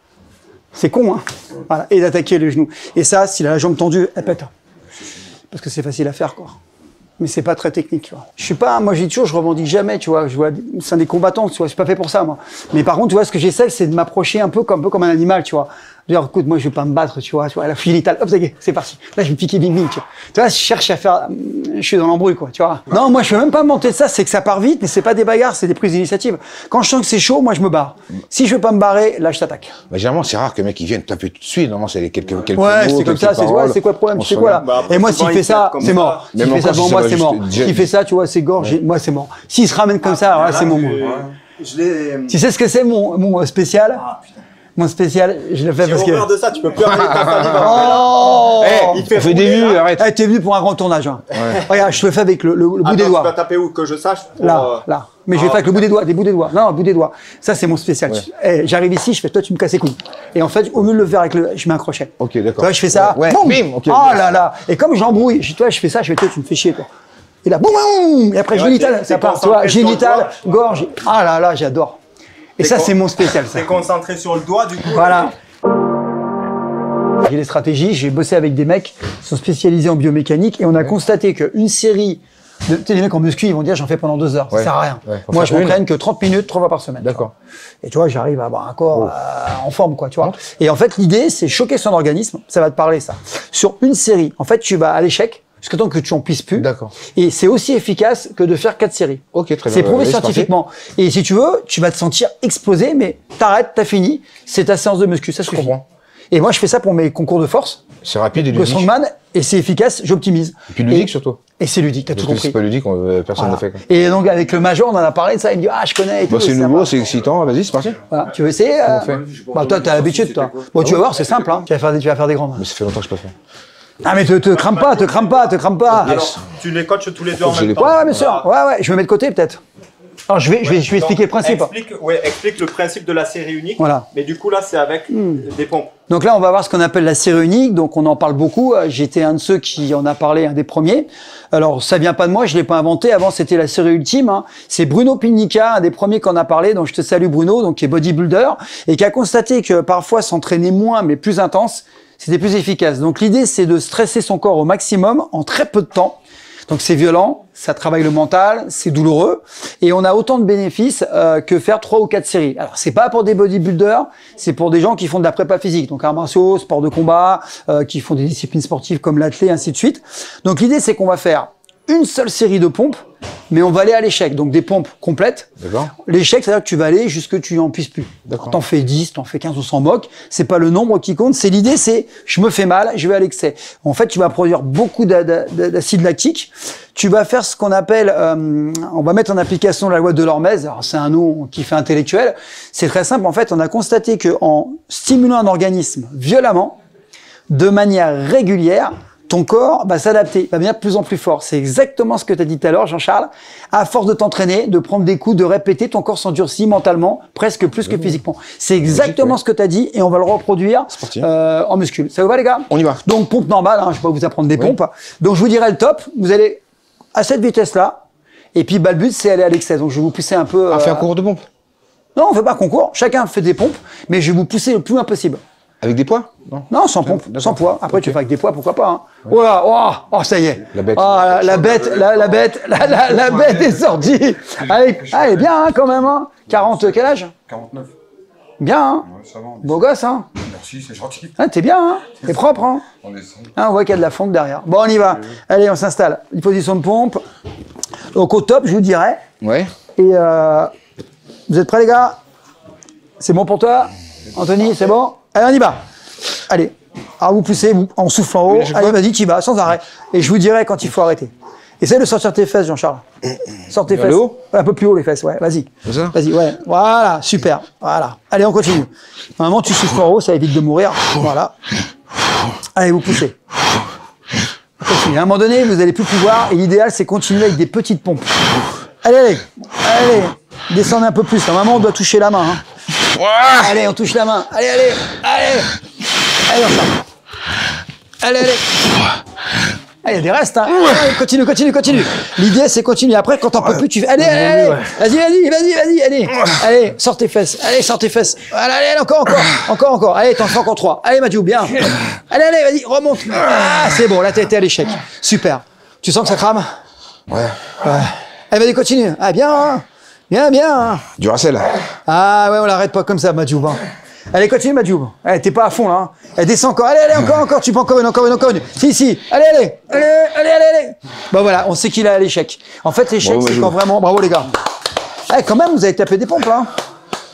C'est con, hein. Voilà. Et d'attaquer le genou. Et ça, s'il a la jambe tendue, elle pète. Parce que c'est facile à faire, quoi. Mais c'est pas très technique, tu vois. Je suis pas, moi, j'ai toujours, je revendique jamais, tu vois. Je vois, c'est un des combattants, tu vois. Je suis pas fait pour ça, moi. Mais par contre, tu vois, ce que j'essaie, c'est de m'approcher un peu comme un animal, tu vois. Dire, écoute, moi, je vais pas me battre, tu vois. La fille létale, hop, ça y est, c'est parti. Là, je vais piquer bing bing, tu vois. Tu vois, je cherche à faire, je suis dans l'embrouille, quoi, tu vois. Non, moi, je veux même pas me monter de ça, c'est que ça part vite, mais c'est pas des bagarres, c'est des prises d'initiative. Quand je sens que c'est chaud, moi, je me barre. Si je veux pas me barrer, là, je t'attaque. Bah, généralement, c'est rare que le mec, il vienne taper tout de suite. Normalement, c'est quelques Ouais, mots, c'est comme ça, c'est paroles. ouais, c'est quoi le problème, On tu sais se quoi là. Bah, après, Et moi, souvent, s'il fait ils ça, tapent comme c'est ça. mort. S'il Même fait ça encore devant si moi, ça va c'est mort. juste- S'il fait ça, tu vois, c'est gorge, moi, c'est mort. S'il se ramène comme ça, là, c'est mon mot. Je l'ai. Tu sais ce que c'est mon spécial? Mon spécial, je le fais J'ai parce que. horreur de ça, tu peux plus ramener ta salive. Oh! Eh, il fait des vues, arrête. Eh, t'es venu pour un grand tournage. Hein. Regarde, je le fais avec le bout des Tu vas doigts. taper où que je sache pour, Là. Mais je vais faire avec le bout des doigts, des bouts des doigts. Non, le bout des doigts. Ça, c'est mon spécial. Eh, j'arrive ici, je fais, toi, tu me casses les couilles. Et en fait, au mieux de le faire avec je mets un crochet. Ok, Tu d'accord. vois, je fais ça. Ouais, boum. bim, ok. Oh là là. Et comme j'embrouille, toi, je fais ça, je fais, toi, tu me fais chier, toi. Et là, boum, boum. Et après, Et ouais, génital, t'es ça part, tu vois. concentré sur le Génital, doigt. gorge. Ah là là, j'adore. Et ça, c'est mon spécial, ça. T'es concentré sur le doigt, du coup. Voilà. J'ai des stratégies, j'ai bossé avec des mecs qui sont spécialisés en biomécanique et on a constaté qu'une série de. Tu sais, les mecs en muscu, ils vont dire j'en fais pendant 2 heures. Ça sert à rien. Ouais, faut Moi, faire je m'entraîne que 30 minutes, 3 fois par semaine. D'accord. Et tu vois, j'arrive à avoir un corps en forme, quoi, tu vois. Et en fait, l'idée, c'est choquer son organisme. Ça va te parler, ça. Sur une série, en fait, tu vas à l'échec jusqu'à temps que tu en puisses plus. D'accord. Et c'est aussi efficace que de faire 4 séries. Ok, très bien. C'est prouvé Allez, c'est scientifiquement. Et si tu veux, tu vas te sentir explosé, mais t'arrêtes, t'as fini. C'est ta séance de muscu, ça suffit. comprends. Et moi, je fais ça pour mes concours de force, C'est rapide et le ludique. strongman, et c'est efficace, j'optimise. Et puis ludique surtout. Et c'est ludique, t'as tout Parce que si compris. c'est pas ludique, personne ne Voilà. le fait. Quoi. Et donc, avec le major, on en a parlé de ça, il me dit, ah, je connais et tout. Bah, c'est et nouveau, ça c'est excitant. Vas-y, c'est parti. voilà. Tu veux essayer on fait Bah, toi, t'as l'habitude, toi. Bon, tu vas voir, c'est simple, hein. Tu vas faire des grandes. Mais ça fait longtemps que je peux faire. Ah, mais te crame pas. Alors, tu les coaches tous les deux en Je même les temps. Ouais, bien sûr. Ouais, je me mets de côté, peut-être. Alors, je vais expliquer le principe. Explique le principe de la série unique. Voilà. Mais du coup, là, c'est avec des pompes. Donc là, on va voir ce qu'on appelle la série unique. Donc, on en parle beaucoup. J'étais un de ceux qui en a parlé, un des premiers. Alors, ça vient pas de moi, je l'ai pas inventé. Avant, c'était la série ultime. Hein. C'est Bruno Pinnica, un des premiers qu'on a parlé. Donc, je te salue, Bruno, donc qui est bodybuilder et qui a constaté que parfois s'entraîner moins, mais plus intense, c'était plus efficace. Donc, l'idée, c'est de stresser son corps au maximum en très peu de temps. Donc c'est violent, ça travaille le mental, c'est douloureux, et on a autant de bénéfices que faire 3 ou 4 séries. Alors c'est pas pour des bodybuilders, c'est pour des gens qui font de la prépa physique, donc arts martiaux, sport de combat, qui font des disciplines sportives comme l'athlé, ainsi de suite. Donc l'idée c'est qu'on va faire une seule série de pompes, mais on va aller à l'échec, donc des pompes complètes. D'accord. L'échec, c'est-à-dire que tu vas aller jusque tu n'en puisses plus. D'accord. T'en fais 10, t'en fais 15, on s'en moque. C'est pas le nombre qui compte, c'est l'idée, c'est je me fais mal, je vais à l'excès. En fait, tu vas produire beaucoup d'acide lactique. Tu vas faire ce qu'on appelle, on va mettre en application la loi de Delormez. Alors c'est un nom qui fait intellectuel. C'est très simple. En fait, on a constaté que en stimulant un organisme violemment, de manière régulière, ton corps va s'adapter, va devenir de plus en plus fort. C'est exactement ce que tu as dit tout à l'heure, Jean-Charles. À force de t'entraîner, de prendre des coups, de répéter, ton corps s'endurcit mentalement, presque plus que physiquement. C'est exactement ce que tu as dit et on va le reproduire parti. en muscule. Ça vous va, les gars? On y va. Donc, pompe normale, hein, je ne vais pas vous apprendre des pompes. Donc, je vous dirai le top. Vous allez à cette vitesse-là. Et puis, bah, le but, c'est aller à l'excès. Donc, je vais vous pousser un peu. On fait un cours de pompe. Non, on ne fait pas concours. Chacun fait des pompes, mais je vais vous pousser le plus loin possible. Avec des poids? Non. Non, sans pompe, sans poids. Après, tu fais avec des poids, pourquoi pas. Hein. Oh là, oh, ça y est. La bête. Ah, la bête est sortie. Elle est bien, hein, quand même. Hein. 40, quel âge? 49. Bien, hein. Ouais, ça va. Beau gosse, hein. Merci, c'est gentil. Ah, t'es bien, hein. T'es propre, hein. On essaie. Ah, on voit qu'il y a de la fonte derrière. Bon, on y va. Allez, on s'installe. Une position de pompe. Donc, au top, je vous dirai. Ouais. Et vous êtes prêts, les gars? C'est bon pour toi? Anthony, c'est bon? Allez, on y va. Allez. Alors, vous poussez en soufflant en haut. Allez, vas-y, tu y vas, sans arrêt. Et je vous dirai quand il faut arrêter. Essaye de sortir tes fesses, Jean-Charles. Sors tes Vers fesses. le haut? Un peu plus haut, les fesses, ouais. Vas-y. Comme ça? Vas-y, ouais. Voilà, super. Voilà. Allez, on continue. Normalement, tu souffles en haut, ça évite de mourir. Voilà. Allez, vous poussez. Continue. À un moment donné, vous n'allez plus pouvoir. Et l'idéal, c'est continuer avec des petites pompes. Allez. Descendez un peu plus. Normalement, on doit toucher la main. Hein. Allez, on touche la main. Allez. Allez, on sort. Allez, allez. Ah, il y a des restes, hein. Allez, continue, continue, continue. L'idée, c'est continuer. Après, quand t'en peux plus, tu fais. Allez, allez, allez. Vas-y, vas-y, vas-y, vas-y, allez. Allez, sors tes fesses. Allez, sors tes fesses. Allez, allez, encore, encore, encore, encore. Allez, t'en fais encore 3. Allez, Mathieu, bien. Allez, allez, vas-y, remonte. Ah, c'est bon, là, t'as été à l'échec. Super. Tu sens que ça crame? Ouais. Allez, vas-y, continue. Ah, bien, hein. Bien, bien, hein. Duracell. Ah, ouais, on l'arrête pas comme ça, Mathieu. Hein. Allez, continue, Mathieu. Allez, t'es pas à fond, là. Hein. Elle descend encore. Allez, allez, encore, encore. Tu peux encore une, encore une, encore une. Si, si. Allez, allez. Allez, allez, allez, allez. Bon, voilà, on sait qu'il est à l'échec. En fait, l'échec, Bravo, c'est Mathieu. quand vraiment. Bravo, les gars. Eh, quand même, vous avez tapé des pompes, là.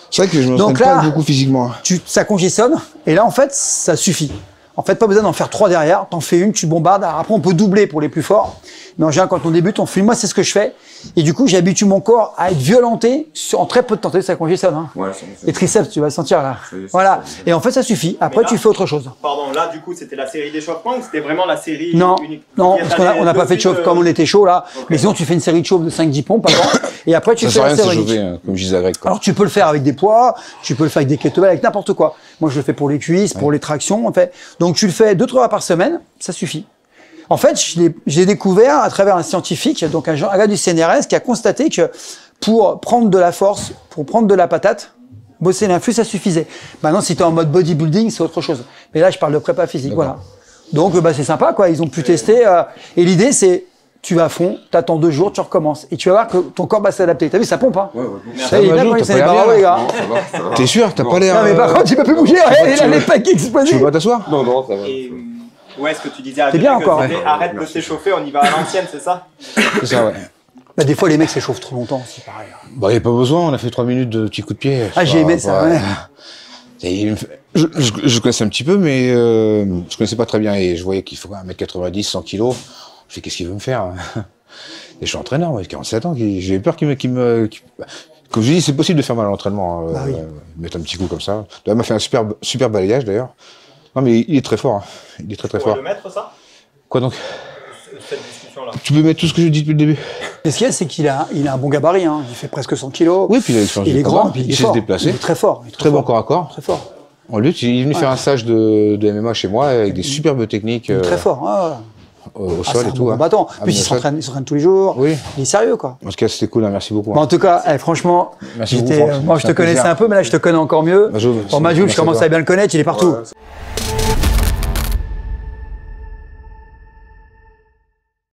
C'est vrai que je me Donc sens là- pas beaucoup physiquement. Ça congestionne. Et là, en fait, ça suffit. En fait, pas besoin d'en faire 3 derrière. T'en fais une, tu bombardes. Alors, après, on peut doubler pour les plus forts. Mais en général, quand on débute, on fait. Moi, c'est ce que je fais. Et du coup, j'habitue mon corps à être violenté en très peu de temps. T'as vu, ça congestionne. Hein. Ouais, Les triceps, tu vas le sentir là. Ça y est, Voilà. Et en fait, ça suffit. Après, là- tu fais autre chose. Pardon, là, du coup, c'était la série d'échauffement ou c'était vraiment la série Non, unique? non, Il y a parce qu'on on n'a pas fait de chauffe comme on était chaud là. Mais sinon, tu fais une série de chauffe de 5-10 pompes avant. Et après, tu Ça fais sert à la rien de se série unique. chauffer, hein, comme je disais à Greg. quoi. Alors, tu peux le faire avec des poids, tu peux le faire avec des kettlebells, avec n'importe quoi. Moi, je le fais pour les cuisses, pour les tractions, en fait. Donc, tu le fais 2-3 fois par semaine, ça suffit. En fait, j'ai découvert à travers un scientifique, donc un gars du CNRS, qui a constaté que pour prendre de la force, pour prendre de la patate, bosser l'influx, ça suffisait. Maintenant, si tu es en mode bodybuilding, c'est autre chose. Mais là, je parle de prépa physique, voilà. Donc, bah, c'est sympa, quoi. Ils ont pu tester. Et l'idée, c'est, tu vas à fond, tu attends 2 jours, tu recommences. Et tu vas voir que ton corps va s'adapter. T'as vu, ça pompe, hein? Ça y est, va, bien, Jo, quand t'as c'est pas l'air bravo, bien, les gars. T'es sûr? T'as pas l'air. Non, mais par contre, tu peux plus bouger. Il a les pecs explosés. Tu veux pas t'asseoir? Non, non, ça va. Et où est-ce que tu disais à T'es bien Greg que encore, c'était arrête de s'échauffer, on y va à l'ancienne, c'est ça? C'est ça, ouais. Bah, des fois, les mecs s'échauffent trop longtemps, c'est pareil. Bah, y a pas besoin, on a fait 3 minutes de petits coups de pied. Ah, j'ai aimé ça, ouais. Je connaissais un petit peu, mais je connaissais pas très bien. Et je voyais qu'il faut 1m90, 100 kilos. Je fais, qu'est-ce qu'il veut me faire? Et je suis entraîneur, moi, 47 ans. J'ai peur qu'il me. Comme je dis, c'est possible de faire mal à l'entraînement. Bah oui. Mettre un petit coup comme ça. Là, il m'a fait un super balayage, d'ailleurs. Non, mais il est très fort. Hein. Il est très, très Pour fort. le mettre, ça? Quoi donc? Cette discussion-là. Tu peux mettre tout ce que je dis depuis le début. Et ce qu'il y a, c'est qu'il a un bon gabarit, hein. Il fait presque 100 kilos. Oui, puis il a l'expérience Il du est combat, grand, puis il est il sait se fort. déplacer. Il est très fort. Il est Très bon fort. corps à corps. Très fort. En lutte, il est venu faire un stage de MMA chez moi avec des superbes techniques Il est très fort. Ah, au c'est sol un et bon tout. hein. combattant. Ah, Puis mais il ça- s'entraîne tous les jours. Oui. Il est sérieux, quoi. En tout cas, c'était cool, hein, merci beaucoup. Bon, en tout cas, franchement, Merci beaucoup, Franck. moi je C'est te un connaissais plaisir. un peu, mais là je te connais encore mieux. Majoub, Bon, Majoub, je merci à commence toi. à bien le connaître, il est partout.